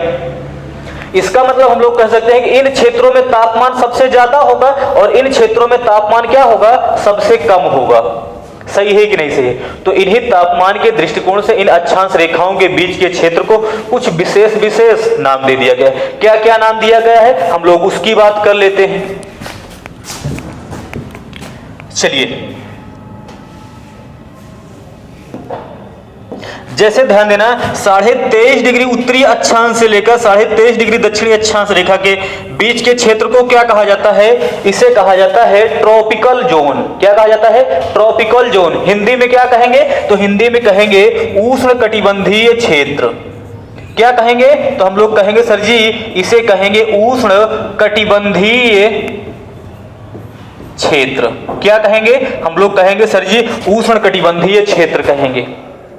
Speaker 1: इसका मतलब हम लोग कह सकते हैं कि इन क्षेत्रों में तापमान सबसे ज्यादा होगा और इन क्षेत्रों में तापमान क्या होगा, सबसे कम होगा। सही है कि नहीं सही है। तो इन्हीं तापमान के दृष्टिकोण से इन अक्षांश रेखाओं के बीच के क्षेत्र को कुछ विशेष नाम दे दिया गया है। क्या क्या नाम दिया गया है, हम लोग उसकी बात कर लेते हैं। चलिए, जैसे ध्यान देना, 23.5 डिग्री उत्तरी अक्षांश से लेकर 23.5 डिग्री दक्षिणी अक्षांश रेखा के बीच के क्षेत्र को क्या कहा जाता है, इसे कहा जाता है ट्रॉपिकल जोन। क्या कहा जाता है, ट्रॉपिकल जोन। हिंदी में क्या कहेंगे, तो हिंदी में कहेंगे उष्णकटिबंधीय क्षेत्र। क्या कहेंगे, तो हम लोग कहेंगे सर जी इसे कहेंगे उष्णकटिबंधीय क्षेत्र। क्या कहेंगे, हम लोग कहेंगे सर जी उष्णकटिबंधीय क्षेत्र कहेंगे।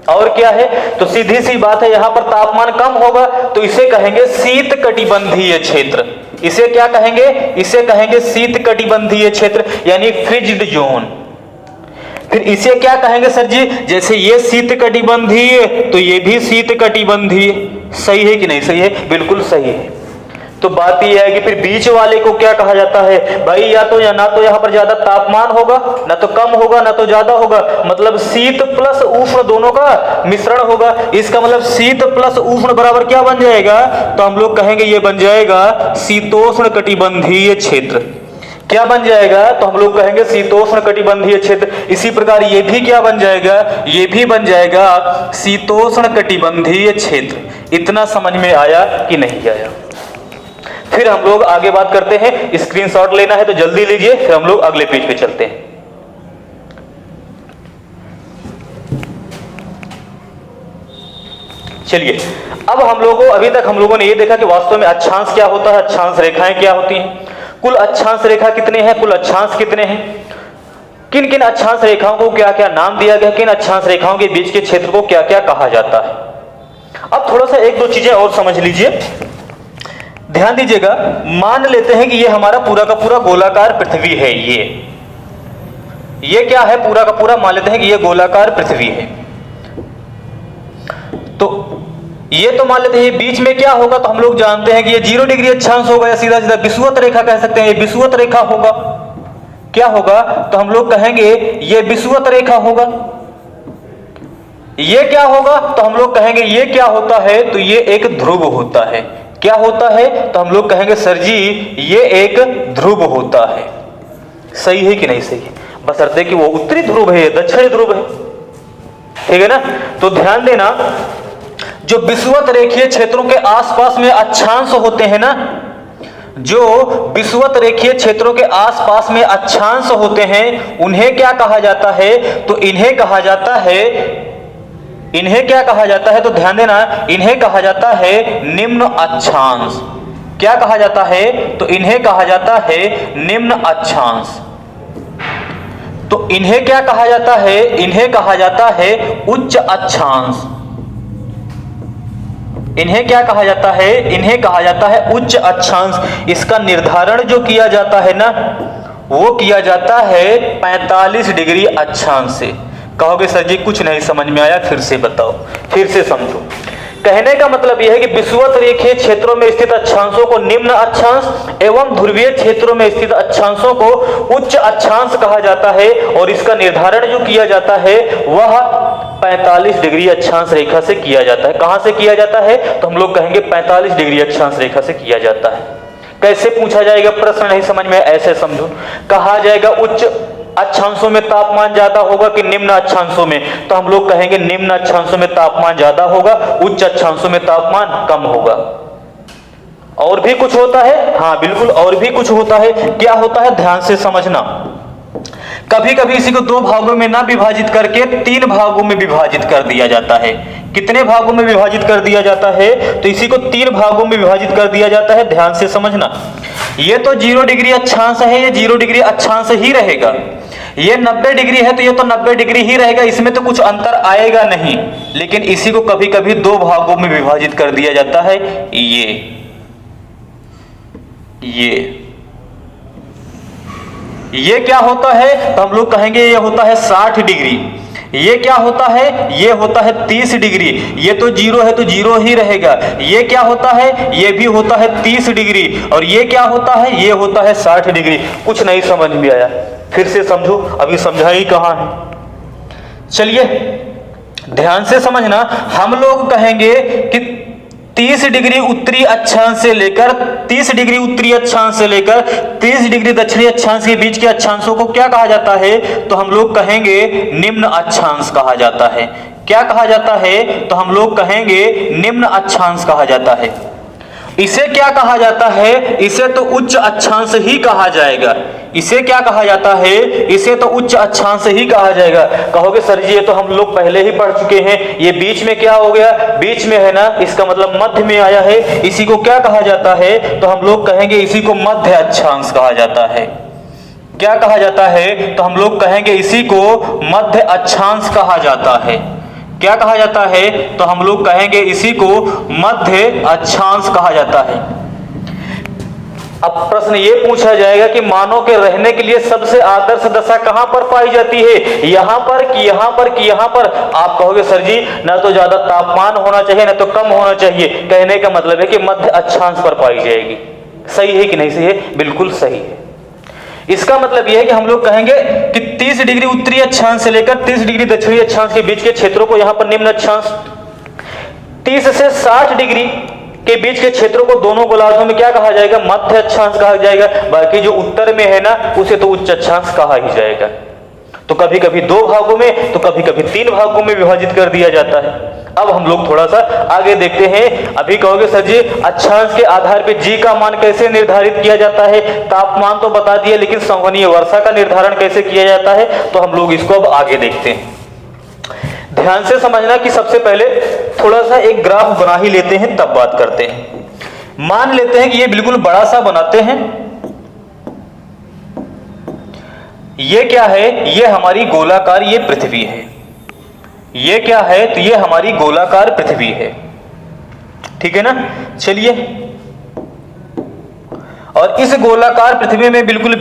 Speaker 1: और क्या है, तो सीधी सी बात है, यहां पर तापमान कम होगा तो इसे कहेंगे शीत कटिबंधीय क्षेत्र। इसे क्या कहेंगे, इसे कहेंगे शीत कटिबंधीय क्षेत्र यानी फ्रिज्ड जोन। फिर इसे क्या कहेंगे सर जी, जैसे ये शीत कटिबंधीय तो ये भी शीत कटिबंधीय। सही है कि नहीं सही है, बिल्कुल सही है। तो बात यह है कि फिर बीच वाले को क्या कहा जाता है भाई, या तो यहाँ पर ज्यादा तापमान होगा, ना तो कम होगा, ना तो ज्यादा होगा, मतलब शीत प्लस उष्ण दोनों का मिश्रण होगा। इसका मतलब शीत प्लस उष्ण बराबर क्या बन जाएगा, तो हम लोग कहेंगे ये बन जाएगा शीतोष्ण कटिबंधीय क्षेत्र। क्या बन जाएगा, तो हम लोग कहेंगे शीतोष्ण कटिबंधीय क्षेत्र। इसी प्रकार ये भी क्या बन जाएगा, ये भी बन जाएगा शीतोष्ण कटिबंधीय क्षेत्र। इतना समझ में आया कि नहीं आया। फिर हम लोग आगे बात करते हैं। स्क्रीनशॉट लेना है तो जल्दी लीजिए, फिर हम लोग अगले पेज पे चलते हैं। चलिए, अब अभी तक हम लोगों ने ये देखा कि वास्तव में अक्षांश क्या होता है, अक्षांश रेखाएं क्या होती हैं, कुल अक्षांश रेखा कितने हैं, कुल अक्षांश कितने हैं, किन किन अक्षांश रेखाओं को क्या क्या नाम दिया गया, किन अक्षांश रेखाओं के बीच के क्षेत्र को क्या क्या कहा जाता है। अब थोड़ा सा एक दो चीजें और समझ लीजिए, ध्यान दीजिएगा। मान लेते हैं कि ये हमारा पूरा का पूरा गोलाकार पृथ्वी है। ये क्या है, पूरा का पूरा मान लेते हैं कि ये गोलाकार पृथ्वी है। तो ये तो मान लेते हैं बीच में क्या होगा, तो हम लोग जानते हैं कि ये 0 डिग्री अक्षांश होगा, या सीधा सीधा विषुवत रेखा कह सकते हैं, ये विषुवत रेखा होगा। क्या होगा, तो हम लोग कहेंगे ये विषुवत रेखा होगा। ये क्या होगा, तो हम लोग कहेंगे ये क्या होता है, तो ये एक ध्रुव होता है। क्या होता है, तो हम लोग कहेंगे सर जी ये एक ध्रुव होता है। सही है कि नहीं सही है, बशर्ते कि वो उत्तरी ध्रुव है, दक्षिणी ध्रुव है, ठीक है ना। तो ध्यान देना, जो विषुवत रेखीय क्षेत्रों के आसपास में अक्षांश होते हैं ना, जो विषुवत रेखीय क्षेत्रों के आसपास में अक्षांश होते हैं, उन्हें क्या कहा जाता है, तो इन्हें कहा जाता है, इन्हें क्या कहा जाता है, तो ध्यान देना, इन्हें कहा जाता है निम्न अक्षांश। क्या कहा जाता है, तो इन्हें कहा जाता है निम्न अक्षांश। तो इन्हें क्या कहा जाता है, इन्हें कहा जाता है उच्च अक्षांश। इन्हें क्या कहा जाता है, इन्हें कहा जाता है उच्च अक्षांश। इसका निर्धारण जो किया जाता है ना, वो किया जाता है 45 डिग्री अक्षांश से। कहोगे सर जी कुछ नहीं समझ में आया, फिर से बताओ, फिर से समझो। कहने का मतलब यह है कि विषुवत रेखीय क्षेत्रों में स्थित अक्षांशों को निम्न अक्षांश एवं ध्रुवीय क्षेत्रों में स्थित अक्षांशों को उच्च अक्षांश कहा जाता है, और इसका निर्धारण जो किया जाता है वह 45 डिग्री अक्षांश रेखा से किया जाता है। कहां से किया जाता है? तो हम लोग कहेंगे 45 डिग्री अक्षांश रेखा से किया जाता है। कैसे पूछा जाएगा? प्रश्न नहीं समझ में, ऐसे समझो। कहा जाएगा उच्च अक्षांशों में तापमान ज्यादा होगा कि निम्न अक्षांशों में? तो हम लोग कहेंगे निम्न अक्षांशों में तापमान ज्यादा होगा, उच्च अक्षांशों में तापमान कम होगा। और भी कुछ होता है? हाँ बिल्कुल, और भी कुछ होता है। क्या होता है? ध्यान से समझना। कभी कभी इसी को 2 भागों में ना विभाजित करके 3 भागों में विभाजित कर दिया जाता है। कितने भागों में विभाजित कर दिया जाता है? तो इसी को 3 भागों में विभाजित कर दिया जाता है। ध्यान से समझना। ये तो 0 डिग्री अक्षांश है, ये 0 डिग्री अक्षांश ही रहेगा। ये 90 डिग्री है तो ये तो 90 डिग्री ही रहेगा, इसमें तो कुछ अंतर आएगा नहीं। लेकिन इसी को कभी कभी 2 भागों में विभाजित कर दिया जाता है। ये क्या होता है? तो हम लोग कहेंगे ये होता है 60 डिग्री। ये क्या होता है? ये होता है 30 डिग्री। ये तो 0 है तो 0 ही रहेगा। ये क्या होता है? ये भी होता है 30 डिग्री। और ये क्या होता है? ये होता है 60 डिग्री। कुछ नहीं समझ में आया? फिर से समझो, अभी समझा ही कहां है। चलिए ध्यान से समझना। हम लोग कहेंगे कि 30 डिग्री उत्तरी अक्षांश से लेकर 30 डिग्री उत्तरी अक्षांश से लेकर 30 डिग्री दक्षिणी अक्षांश के बीच के अक्षांशों को क्या कहा जाता है? तो हम लोग कहेंगे निम्न अक्षांश कहा जाता है। क्या कहा जाता है? तो हम लोग कहेंगे निम्न अक्षांश कहा जाता है। इसे क्या कहा जाता है? इसे तो उच्च अक्षांश ही कहा जाएगा। इसे क्या कहा जाता है? इसे तो उच्च अक्षांश ही कहा जाएगा। कहोगे सर जी ये तो हम लोग पहले ही पढ़ चुके हैं, ये बीच में क्या हो गया? बीच में है ना, इसका मतलब मध्य में आया है। इसी को क्या कहा जाता है? तो हम लोग कहेंगे इसी को मध्य अक्षांश कहा जाता है। क्या कहा जाता है? तो हम लोग कहेंगे इसी को मध्य अक्षांश कहा जाता है। क्या कहा जाता है? तो हम लोग कहेंगे इसी को मध्य अक्षांश कहा जाता है। अब प्रश्न ये पूछा जाएगा कि मानव के रहने के लिए सबसे आदर्श दशा कहां पर पाई जाती है? यहां पर कि यहां पर कि यहां पर? आप कहोगे सर जी ना तो ज्यादा तापमान होना चाहिए ना तो कम होना चाहिए। कहने का मतलब है कि मध्य अक्षांश पर पाई जाएगी। सही है कि नहीं सही है? बिल्कुल सही है। इसका मतलब यह है कि हम लोग कहेंगे कि 30 डिग्री उत्तरी अक्षांश से लेकर 30 डिग्री दक्षिणी अक्षांश के बीच के क्षेत्रों को यहां पर निम्न अक्षांश, 30 से 60 डिग्री के बीच के क्षेत्रों को दोनों गोलार्धों में क्या कहा जाएगा? मध्य अक्षांश कहा जाएगा। बाकी जो उत्तर में है ना उसे तो उच्च अक्षांश कहा ही जाएगा। तो कभी कभी 2 भागों में तो कभी कभी 3 भागों में विभाजित कर दिया जाता है। अब हम लोग थोड़ा सा आगे देखते हैं। अभी कहोगे सर जी अक्षांश के आधार पर जी का मान कैसे निर्धारित किया जाता है? तापमान तो बता दिया, लेकिन संवहनीय वर्षा का निर्धारण कैसे किया जाता है? तो हम लोग इसको अब आगे देखते हैं। ध्यान से समझना कि सबसे पहले थोड़ा सा एक ग्राफ बना ही लेते हैं, तब बात करते हैं। मान लेते हैं कि ये बिल्कुल बड़ा सा बनाते हैं। ये क्या है? ये हमारी गोलाकार ये पृथ्वी है। ये क्या है? तो ये हमारी गोलाकार पृथ्वी है। ठीक है ना? चलिए, और इस गोलाकार पृथ्वी में बिल्कुल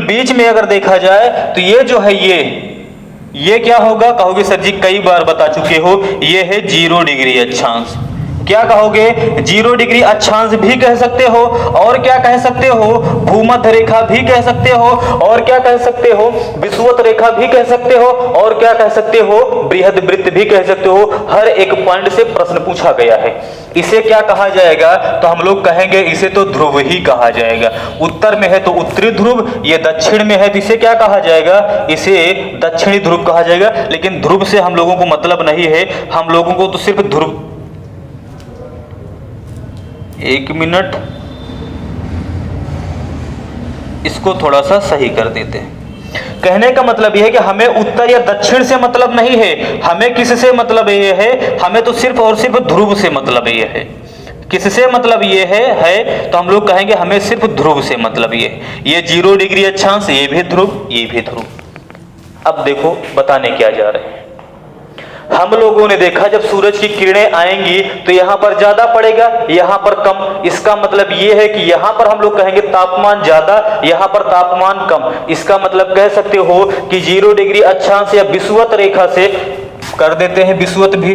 Speaker 1: बीच में अगर देखा जाए तो ये जो है ये क्या होगा? कहोगे सर जी कई बार बता चुके हो, ये है 0 डिग्री अक्षांश। क्या कहोगे? 0 डिग्री अक्षांश भी कह सकते हो, और क्या कह सकते हो? भूमध्य रेखा भी कह सकते हो, और क्या कह सकते हो? विषुवत रेखा भी कह सकते हो, और क्या कह सकते हो? बृहद वृत्त भी कह सकते हो। हर एक पॉइंट से प्रश्न पूछा गया है। इसे क्या कहा जाएगा? तो हम लोग कहेंगे इसे तो ध्रुव ही कहा जाएगा। उत्तर में है तो उत्तरी ध्रुव, ये दक्षिण में है तो इसे क्या कहा जाएगा? इसे दक्षिणी ध्रुव कहा जाएगा। लेकिन ध्रुव से हम लोगों को मतलब नहीं है, हम लोगों को तो सिर्फ ध्रुव, 1 मिनट, इसको थोड़ा सा सही कर देते हैं। कहने का मतलब यह है कि हमें उत्तर या दक्षिण से मतलब नहीं है, हमें किससे मतलब ये है? हमें तो सिर्फ और सिर्फ ध्रुव से मतलब ये है। किससे मतलब ये है? तो हम लोग कहेंगे हमें सिर्फ ध्रुव से मतलब ये 0 डिग्री अक्षांश, ये भी ध्रुव, ये भी ध्रुव। अब देखो बताने क्या जा रहे हैं। हम लोगों ने देखा जब सूरज की किरणें आएंगी तो यहां पर ज्यादा पड़ेगा, यहां पर कम। इसका मतलब यह है कि यहां पर हम लोग कहेंगे तापमान ज्यादा, यहां पर तापमान कम। इसका मतलब कह सकते हो कि 0 डिग्री अक्षांश या विषुवत रेखा से कर देते हैं, विषुवत भी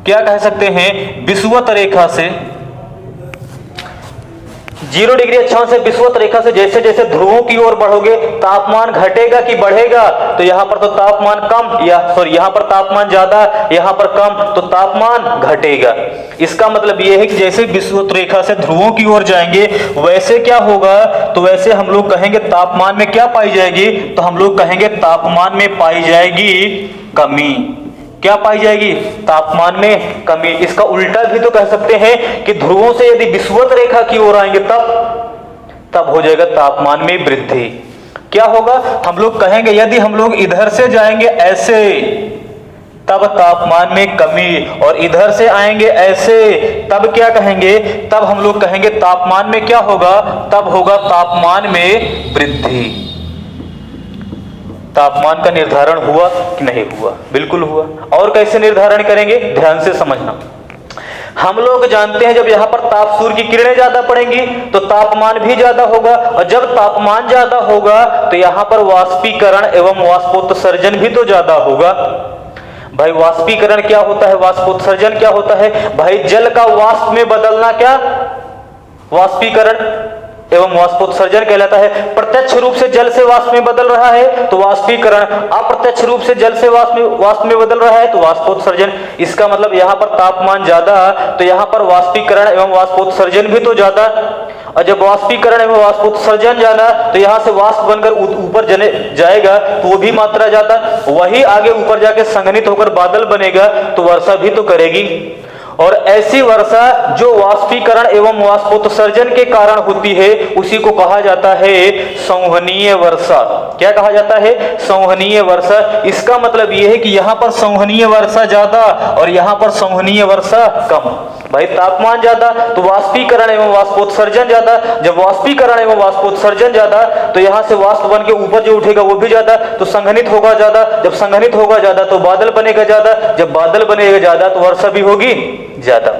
Speaker 1: क्या कह सकते हैं? विषुवत रेखा से 0 डिग्री अक्षांश से विषुवत रेखा से जैसे जैसे ध्रुवों की ओर बढ़ोगे तापमान घटेगा कि बढ़ेगा? तो यहाँ पर तो तापमान कम या सॉरी यहाँ पर तापमान ज्यादा, यहाँ पर कम, तो तापमान घटेगा। इसका मतलब ये है कि जैसे विषुवत रेखा से ध्रुवों की ओर जाएंगे वैसे क्या होगा? तो वैसे हम लोग कहेंगे तापमान में क्या पाई जाएगी? तो हम लोग कहेंगे तापमान में पाई जाएगी कमी। क्या पाई जाएगी? तापमान में कमी। इसका उल्टा भी तो कह सकते हैं कि ध्रुवों से यदि विषुवत रेखा की ओर आएंगे तब हो जाएगा तापमान में वृद्धि। क्या होगा? हम लोग कहेंगे यदि हम लोग इधर से जाएंगे ऐसे तब तापमान में कमी, और इधर से आएंगे ऐसे तब क्या कहेंगे? तब हम लोग कहेंगे तापमान में क्या होगा? तब होगा तापमान में वृद्धि। तापमान का निर्धारण हुआ कि नहीं हुआ? बिल्कुल हुआ। और कैसे निर्धारण करेंगे? ध्यान से समझना। हम लोग जानते हैं जब यहाँ पर ताप सूर्य की किरणें ज्यादा पड़ेंगी तो तापमान भी ज्यादा होगा, और जब तापमान ज्यादा होगा तो यहाँ पर वाष्पीकरण एवं वाष्पोत्सर्जन भी तो ज्यादा होगा। भाई वाष्पीकरण क्या होता है? वाष्पोत्सर्जन क्या होता है? भाई जल का वाष्प में बदलना क्या वाष्पीकरण एवं वाष्पोत्सर्जन कहलाता है। प्रत्यक्ष रूप से जल से वाष्प में बदल रहा है तो वाष्पीकरण, अप्रत्यक्ष रूप से जल से वाष्प में बदल रहा है तो वाष्पोत्सर्जन। इसका मतलब यहाँ पर तापमान ज्यादा तो यहाँ पर वाष्पीकरण एवं वाष्पोत्सर्जन भी तो ज्यादा, और जब वाष्पीकरण एवं वाष्पोत्सर्जन ज्यादा तो यहाँ से वाष्प बनकर ऊपर जाएगा तो वो भी मात्रा ज्यादा, वही आगे ऊपर जाके संघनित होकर बादल बनेगा तो वर्षा भी तो करेगी। और ऐसी वर्षा जो वाष्पीकरण एवं वाष्पोत्सर्जन के कारण होती है उसी को कहा जाता है संवहनीय वर्षा। क्या कहा जाता है? संवहनीय वर्षा। इसका मतलब यह है कि यहाँ पर संवहनीय वर्षा ज्यादा और यहाँ पर संवहनीय वर्षा कम। भाई तापमान ज्यादा तो वाष्पीकरण एवं वाष्पोत्सर्जन ज्यादा, जब वाष्पीकरण एवं वाष्पोत्सर्जन ज्यादा तो यहाँ से वाष्प बन के ऊपर जो उठेगा वो भी ज्यादा, तो संघनित होगा ज्यादा, जब संघनित होगा ज्यादा तो बादल बनेगा ज्यादा, जब बादल बनेगा ज्यादा तो वर्षा भी होगी ज्यादा।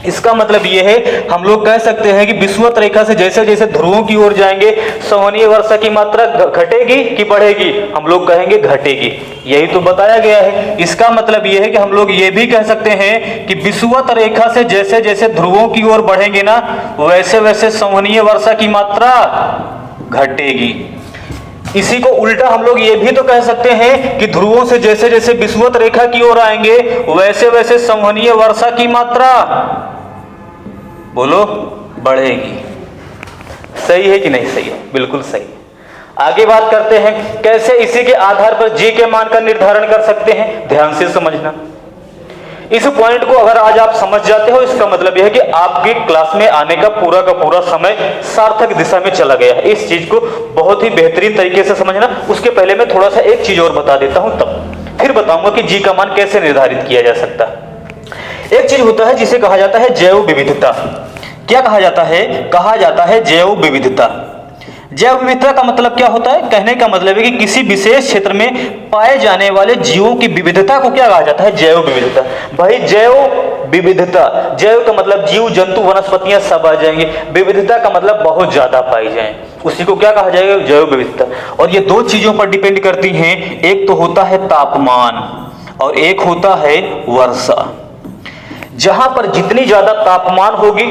Speaker 1: इसका मतलब यह है हम लोग कह सकते हैं कि विषुवत रेखा से जैसे जैसे ध्रुवों की ओर जाएंगे संवहनीय वर्षा की मात्रा घटेगी कि बढ़ेगी? हम लोग कहेंगे घटेगी। यही तो बताया गया है। इसका मतलब यह है कि हम लोग ये भी कह सकते हैं कि विषुवत रेखा से जैसे जैसे ध्रुवों की ओर बढ़ेंगे ना वैसे वैसे संवहनीय वर्षा की मात्रा घटेगी। इसी को उल्टा हम लोग ये भी तो कह सकते हैं कि ध्रुवों से जैसे जैसे विषुवत रेखा की ओर आएंगे वैसे वैसे संवहनीय वर्षा की मात्रा बोलो बढ़ेगी। सही है कि नहीं सही है? बिल्कुल सही है। आगे बात करते हैं कैसे इसी के आधार पर जी के मान का निर्धारण कर सकते हैं। ध्यान से समझना। इस पॉइंट को अगर आज आप समझ जाते हो इसका मतलब यह है कि आपकी क्लास में आने का पूरा समय सार्थक दिशा में चला गया है। इस चीज को बहुत ही बेहतरीन तरीके से समझना। उसके पहले मैं थोड़ा सा एक चीज और बता देता हूं, तब फिर बताऊंगा कि जी का मान कैसे निर्धारित किया जा सकता है। एक चीज होता है जिसे कहा जाता है जैव विविधता। क्या कहा जाता है? कहा जाता है जैव विविधता। जैव विविधता का मतलब क्या होता है? कहने का मतलब है कि किसी विशेष क्षेत्र में पाए जाने वाले जीवों की विविधता को क्या कहा जाता है? जैव विविधता। भाई जैव विविधता, जैव का मतलब जीव जंतु वनस्पतियां सब आ जाएंगे, विविधता का मतलब बहुत ज्यादा पाई जाए, उसी को क्या कहा जाएगा? जैव विविधता। और ये दो चीजों पर डिपेंड करती हैं, एक तो होता है तापमान और एक होता है वर्षा। जहां पर जितनी ज्यादा तापमान होगी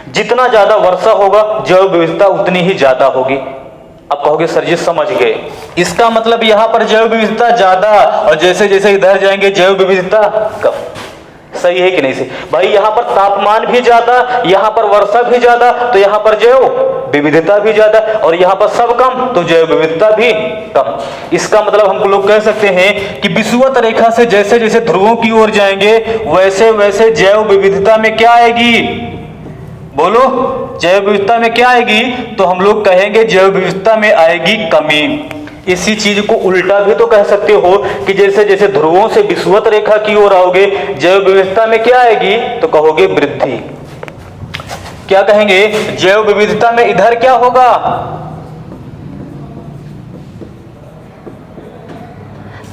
Speaker 1: जितना ज्यादा वर्षा होगा जैव विविधता उतनी ही ज्यादा होगी। अब कहोगे सर जी समझ गए, इसका मतलब यहां पर जैव विविधता ज्यादा और जैसे जैसे इधर जाएंगे जैव विविधता कम। सही है कि नहीं सही? भाई यहां पर तापमान भी ज्यादा, यहां पर वर्षा भी ज्यादा तो यहां पर जैव विविधता भी ज्यादा, और यहां पर सब कम तो जैव विविधता भी कम। इसका मतलब हम लोग कह सकते हैं कि विषुवत रेखा से जैसे जैसे ध्रुवों की ओर जाएंगे वैसे वैसे जैव विविधता में क्या आएगी? बोलो, जैव विविधता में क्या आएगी? तो हम लोग कहेंगे जैव विविधता में आएगी कमी। इसी चीज को उल्टा भी तो कह सकते हो कि जैसे जैसे ध्रुवों से विषुवत रेखा की ओर आओगे जैव विविधता में क्या आएगी? तो कहोगे वृद्धि। क्या कहेंगे? जैव विविधता में इधर क्या होगा?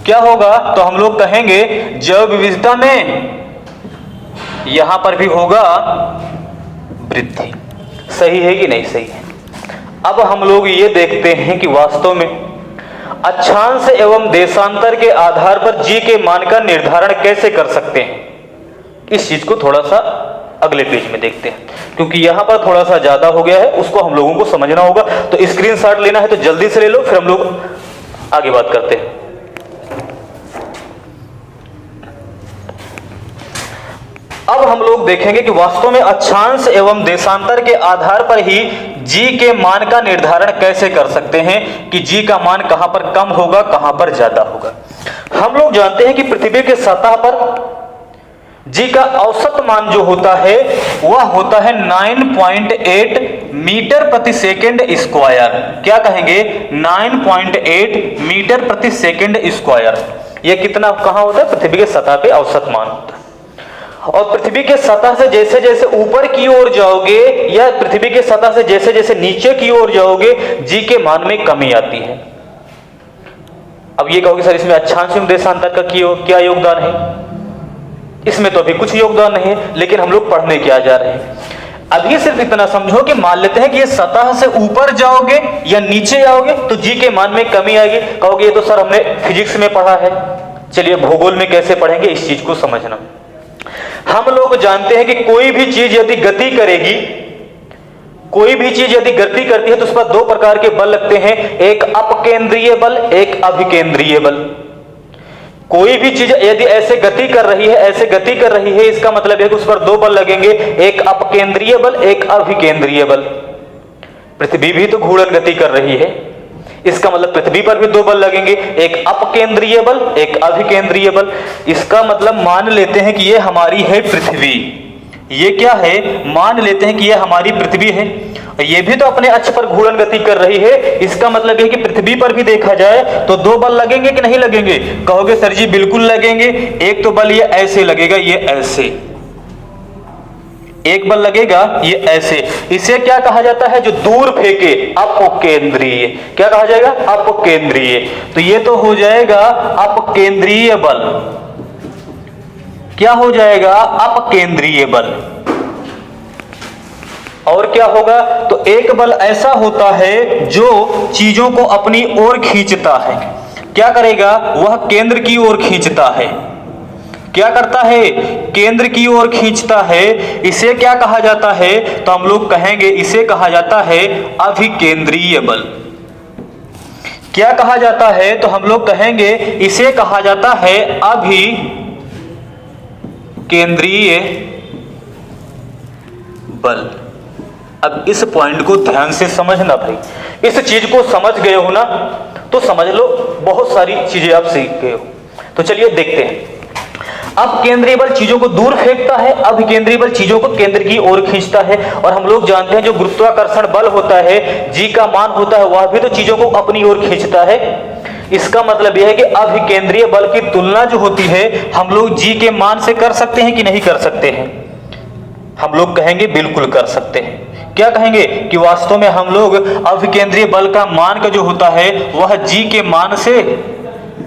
Speaker 1: क्या होगा? तो हम लोग कहेंगे जैव विविधता में यहां पर भी होगा वृद्धि। सही है कि नहीं सही है? अब हम लोग ये देखते हैं कि वास्तव में अक्षांश एवं देशांतर के आधार पर जी के मान का निर्धारण कैसे कर सकते हैं। इस चीज को थोड़ा सा अगले पेज में देखते हैं, क्योंकि यहां पर थोड़ा सा ज्यादा हो गया है, उसको हम लोगों को समझना होगा। तो स्क्रीनशॉट लेना है तो जल्दी से ले लो, फिर हम लोग आगे बात करते हैं। अब हम लोग देखेंगे कि वास्तव में अक्षांश एवं देशांतर के आधार पर ही जी के मान का निर्धारण कैसे कर सकते हैं कि जी का मान कहां पर कम होगा, कहां पर ज्यादा होगा। हम लोग जानते हैं कि पृथ्वी के सतह पर जी का औसत मान जो होता है वह होता है 9.8 मीटर प्रति सेकंड स्क्वायर। क्या कहेंगे? 9.8 मीटर प्रति सेकंड स्क्वायर। यह कितना कहां होता है? पृथ्वी के सतह पे औसत मान होता है। और पृथ्वी के सतह से जैसे जैसे ऊपर की ओर जाओगे या पृथ्वी के सतह से जैसे जैसे नीचे की ओर जाओगे जी के मान में कमी आती है। अब ये कहोगे सर इसमें अक्षांश एवं देशांतर का क्या योगदान है? इसमें तो अभी कुछ योगदान नहीं है, लेकिन हम लोग पढ़ने क्या जा रहे हैं। अभी सिर्फ इतना समझो कि मान लेते हैं कि ये सतह से ऊपर जाओगे या नीचे जाओगे तो जी के मान में कमी आएगी। कहोगे ये तो सर हमने फिजिक्स में पढ़ा है। चलिए भूगोल में कैसे पढ़ेंगे इस चीज को समझना। हम लोग जानते हैं कि कोई भी चीज यदि गति करेगी, कोई भी चीज यदि गति करती है तो उस पर दो प्रकार के बल लगते हैं, एक अपकेंद्रीय बल, एक अभिकेंद्रीय बल। कोई भी चीज यदि ऐसे गति कर रही है, ऐसे गति कर रही है, इसका मतलब है कि उस पर दो बल लगेंगे, एक अपकेंद्रीय बल, एक अभिकेंद्रीय बल। पृथ्वी भी तो घूर्णन गति कर रही है, इसका मतलब पृथ्वी पर भी दो बल लगेंगे, एक अपकेंद्रीय बल, एक अभिकेंद्रीय बल। इसका मतलब मान लेते हैं कि ये हमारी है पृथ्वी। ये क्या है? मान लेते हैं कि ये हमारी पृथ्वी है, ये भी तो अपने अक्ष पर घूर्णन गति कर रही है। इसका मतलब है कि पृथ्वी पर भी देखा जाए तो दो बल लगेंगे कि नहीं लगेंगे? कहोगे सर जी बिल्कुल लगेंगे। एक तो बल ये ऐसे लगेगा, ये ऐसे, एक बल लगेगा ये ऐसे। इसे क्या कहा जाता है? जो दूर फेंके, अपकेंद्रीय। क्या कहा जाएगा? अपकेंद्रीय। तो ये तो हो जाएगा अपकेंद्रीय बल। क्या हो जाएगा? अपकेंद्रीय बल। और क्या होगा? तो एक बल ऐसा होता है जो चीजों को अपनी ओर खींचता है। क्या करेगा? वह केंद्र की ओर खींचता है। क्या करता है? केंद्र की ओर खींचता है। इसे क्या कहा जाता है? तो हम लोग कहेंगे इसे कहा जाता है अभिकेंद्रीय बल। क्या कहा जाता है? तो हम लोग कहेंगे इसे कहा जाता है अभिकेंद्रीय बल। अब इस पॉइंट को ध्यान से समझना भाई। इस चीज को समझ गए हो ना तो समझ लो बहुत सारी चीजें आप सीख गए हो। तो चलिए देखते हैं। अब केंद्रीय बल चीजों को दूर फेंकता है, अभिकेंद्रीय बल चीजों को केंद्र की ओर खींचता है। और हम लोग जानते हैं जो गुरुत्वाकर्षण बल होता है, जी का मान होता है, वह भी तो चीजों को अपनी ओर खींचता है। इसका मतलब यह है कि अभिकेंद्रीय बल की तुलना जो होती है हम लोग जी के मान से कर सकते हैं कि नहीं कर सकते हैं? हम लोग कहेंगे बिल्कुल कर सकते हैं। क्या कहेंगे? कि वास्तव में हम लोग अभिकेंद्रीय बल का मान का जो होता है वह जी के मान से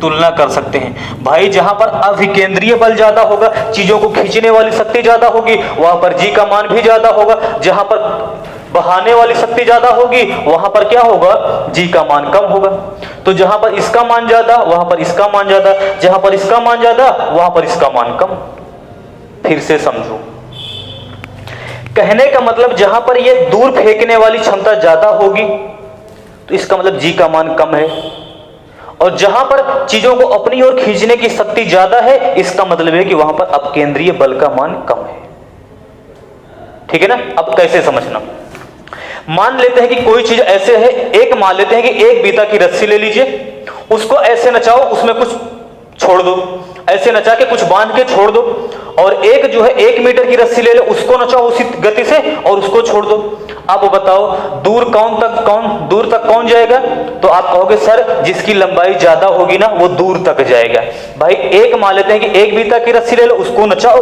Speaker 1: तुलना कर सकते हैं। भाई जहां पर अभिकेंद्रीय बल ज्यादा होगा, चीजों को खींचने वाली शक्ति ज्यादा होगी, वहां पर जी का मान भी ज्यादा होगा। जहां पर बहाने वाली शक्ति ज्यादा होगी वहां पर क्या होगा? जी का मान कम होगा। तो जहां पर इसका मान ज्यादा वहां पर इसका मान ज्यादा, जहां पर इसका मान ज्यादा वहां पर इसका मान कम। फिर से समझो, कहने का मतलब जहां पर ये दूर फेंकने वाली क्षमता ज्यादा होगी तो इसका मतलब जी का मान कम है, और जहां पर चीजों को अपनी ओर खींचने की शक्ति ज्यादा है इसका मतलब है कि वहां पर अपकेंद्रीय बल का मान कम है। ठीक है ना? अब कैसे समझना? मान लेते हैं कि कोई चीज ऐसे है, एक मान लेते हैं कि एक बीता की रस्सी ले लीजिए, उसको ऐसे नचाओ, उसमें कुछ छोड़ दो, ऐसे नचा के कुछ बांध के छोड़ दो। और एक जो है 1 मीटर की रस्सी ले लो, उसको नचाओ उसी गति से और उसको छोड़ दो। अब बताओ दूर तक कौन जाएगा? तो आप कहोगे सर जिसकी लंबाई ज्यादा होगी ना वो दूर तक जाएगा। भाई एक मान लेते हैं कि एक बीता की रस्सी ले लो, उसको नचाओ,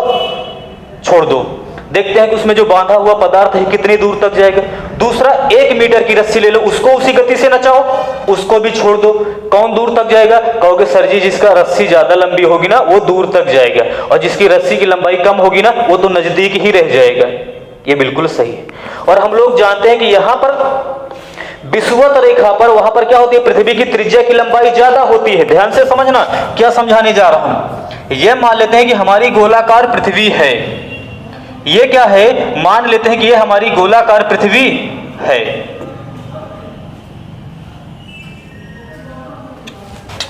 Speaker 1: छोड़ दो, देखते हैं कि उसमें जो बांधा हुआ पदार्थ है कितनी दूर तक जाएगा। दूसरा 1 मीटर की रस्सी ले लो, उसको उसी गति से नचाओ, उसको भी छोड़ दो, कौन दूर तक जाएगा? कहोगे सर जी जिसका रस्सी ज्यादा लंबी होगी ना वो दूर तक जाएगा, और जिसकी रस्सी की लंबाई कम होगी ना वो तो नजदीक ही रह जाएगा। ये बिल्कुल सही है। और हम लोग जानते हैं कि यहां पर विषुवत रेखा पर वहां पर क्या होती है? पृथ्वी की त्रिज्या की लंबाई ज्यादा होती है। ध्यान से समझना क्या समझाने जा रहा हूं। यह मान लेते हैं कि हमारी गोलाकार पृथ्वी है, ये क्या है, मान लेते हैं कि ये हमारी गोलाकार पृथ्वी है।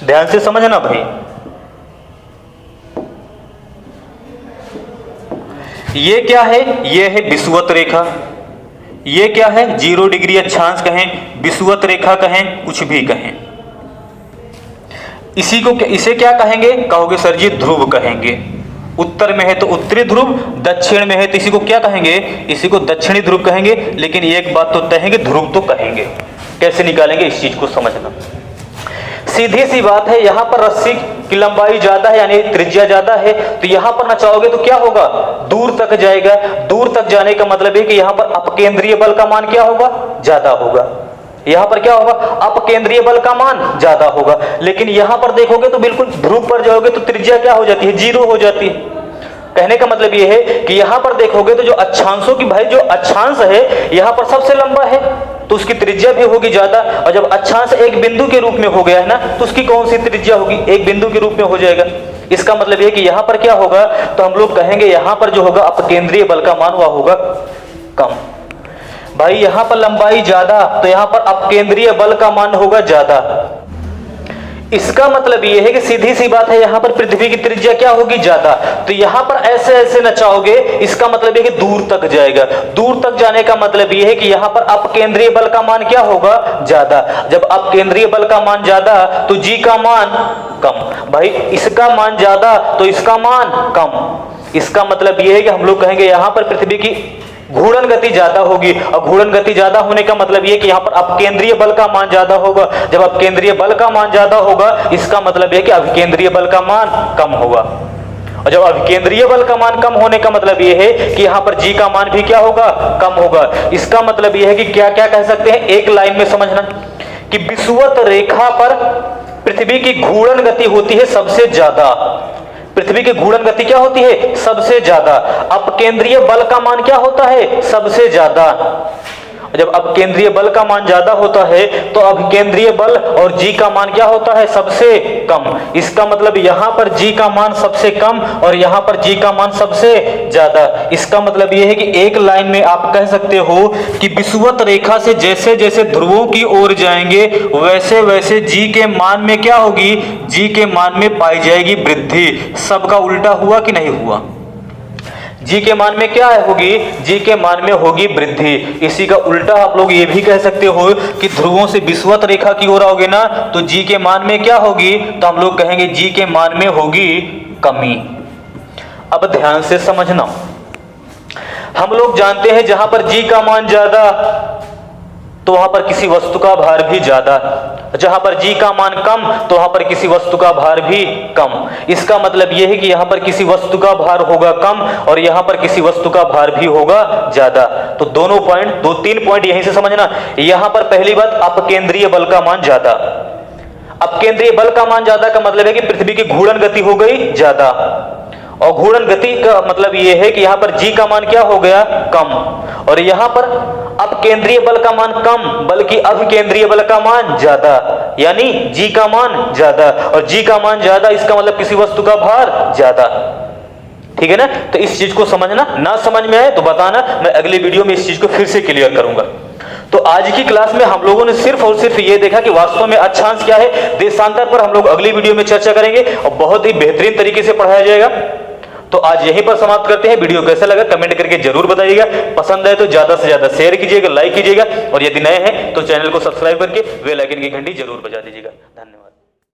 Speaker 1: ध्यान से समझना भाई, ये क्या है, ये है विषुवत रेखा। ये क्या है, 0 डिग्री अक्षांश कहें, विषुवत रेखा कहें, कुछ भी कहें। इसे क्या कहेंगे, कहोगे सर जी ध्रुव कहेंगे। उत्तर में है तो उत्तरी ध्रुव, दक्षिण में है तो इसी को क्या कहेंगे, इसी को दक्षिणी ध्रुव कहेंगे। लेकिन एक बात तो तय है कि ध्रुव तो कहेंगे। कैसे निकालेंगे इस चीज को समझना। सीधी सी बात है, यहां पर रस्सी की लंबाई ज्यादा है यानी त्रिज्या ज्यादा है, तो यहां पर नचाओगे तो क्या होगा, दूर तक जाएगा। दूर तक जाने का मतलब है कि यहां पर अपकेंद्रीय बल का मान क्या होगा, ज्यादा होगा। यहां पर क्या होगा, अपकेंद्रीय बल का मान ज्यादा होगा। लेकिन यहां पर देखोगे तो बिल्कुल ध्रुव पर जाओगे तो त्रिज्या क्या हो जाती है, 0 हो जाती है। कहने का मतलब यह है कि यहां पर देखोगे तो जो अक्षांशों की भाई जो अक्षांश है यहां पर सबसे लंबा है तो उसकी त्रिज्या भी होगी ज्यादा। और जब अक्षांश एक बिंदु के रूप में हो गया है ना, तो उसकी कौन सी त्रिज्या होगी, एक बिंदु के रूप में हो जाएगा। इसका मतलब यह कि यहां पर क्या होगा, तो हम लोग कहेंगे यहां पर जो होगा अपकेंद्रीय बल का मान वह होगा कम। भाई यहां पर लंबाई ज्यादा तो यहां पर अपकेंद्रीय बल का मान होगा ज्यादा। इसका मतलब यह है कि सीधी सी बात है, यहां पर पृथ्वी की त्रिज्या क्या होगी, ज्यादा। तो यहां पर ऐसे ऐसे नचाओगे, इसका मतलब यह कि दूर तक जाएगा। दूर तक जाने का मतलब यह है कि यहां पर अपकेंद्रीय बल का मान क्या होगा, ज्यादा। जब अपकेंद्रीय बल का मान ज्यादा तो जी का मान कम। भाई इसका मान ज्यादा तो इसका मान कम। इसका मतलब यह है कि हम लोग कहेंगे यहां पर पृथ्वी की घूर्णन गति ज्यादा होगी। और घूर्णन गति ज्यादा होने का मतलब यह कि यहां पर अपकेंद्रीय बल का मान ज्यादा होगा। जब अपकेंद्रीय बल का मान ज्यादा होगा, इसका मतलब यह कि अभिकेंद्रीय बल का मान कम होगा। और जब अभिकेंद्रीय बल का मान कम होने का मतलब यह है कि यहां पर जी का मान भी क्या होगा, कम होगा। इसका मतलब यह है कि क्या क्या कह सकते हैं, एक लाइन में समझना कि विषुवत रेखा पर पृथ्वी की घूर्णन गति होती है सबसे ज्यादा। पृथ्वी की घूर्णन गति क्या होती है, सबसे ज्यादा। अपकेंद्रीय बल का मान क्या होता है, सबसे ज्यादा। जब अपकेंद्रीय बल का मान ज्यादा होता है तो अभिकेंद्रीय बल और जी का मान क्या होता है, सबसे कम। इसका मतलब यहां पर जी का मान सबसे कम और यहां पर जी का मान सबसे ज्यादा। इसका मतलब यह है कि एक लाइन में आप कह सकते हो कि विषुवत रेखा से जैसे जैसे ध्रुवों की ओर जाएंगे वैसे वैसे जी के मान में क्या होगी, जी के मान में पाई जाएगी वृद्धि। सबका उल्टा हुआ कि नहीं हुआ, जी के मान में क्या होगी, जी के मान में होगी वृद्धि। इसी का उल्टा आप लोग ये भी कह सकते हो कि ध्रुवों से विषुवत रेखा की ओर आओगे ना तो जी के मान में क्या होगी, तो हम लोग कहेंगे जी के मान में होगी कमी। अब ध्यान से समझना, हम लोग जानते हैं जहां पर जी का मान ज्यादा तो वहां पर किसी वस्तु का भार भी ज्यादा, जहां पर जी का मान कम तो वहां पर किसी वस्तु का भार भी कम। इसका मतलब यह है कि यहां पर किसी वस्तु का भार होगा कम और यहां पर किसी वस्तु का भार भी होगा ज्यादा। तो दोनों पॉइंट, 2-3 पॉइंट यहीं से समझना। यहां पर पहली बात, अपकेंद्रीय बल का मान ज्यादा। अपकेंद्रीय बल का मान ज्यादा का मतलब है कि पृथ्वी की घूर्णन गति हो गई ज्यादा। और घूर्णन गति का मतलब यह है कि यहां पर जी का मान क्या हो गया, कम। और यहां पर अपकेंद्रीय बल का मान कम बल्कि अभिकेंद्रीय बल का मान ज्यादा, यानी जी का मान ज्यादा। और जी का मान ज्यादा इसका मतलब किसी वस्तु का भार ज्यादा। ठीक है ना। तो इस चीज को समझना, ना समझ में आए तो बताना, मैं अगली वीडियो में इस चीज को फिर से क्लियर करूंगा। तो आज की क्लास में हम लोगों ने सिर्फ और सिर्फ ये देखा कि वास्तव में अक्षांश क्या है। देशांतर पर हम लोग अगली वीडियो में चर्चा करेंगे और बहुत ही बेहतरीन तरीके से पढ़ाया जाएगा। तो आज यहीं पर समाप्त करते हैं। वीडियो कैसा लगा कमेंट करके जरूर बताइएगा। पसंद आए तो ज्यादा से ज्यादा शेयर कीजिएगा, लाइक कीजिएगा और यदि नए हैं तो चैनल को सब्सक्राइब करके बेल आइकन की घंटी जरूर बजा दीजिएगा। धन्यवाद।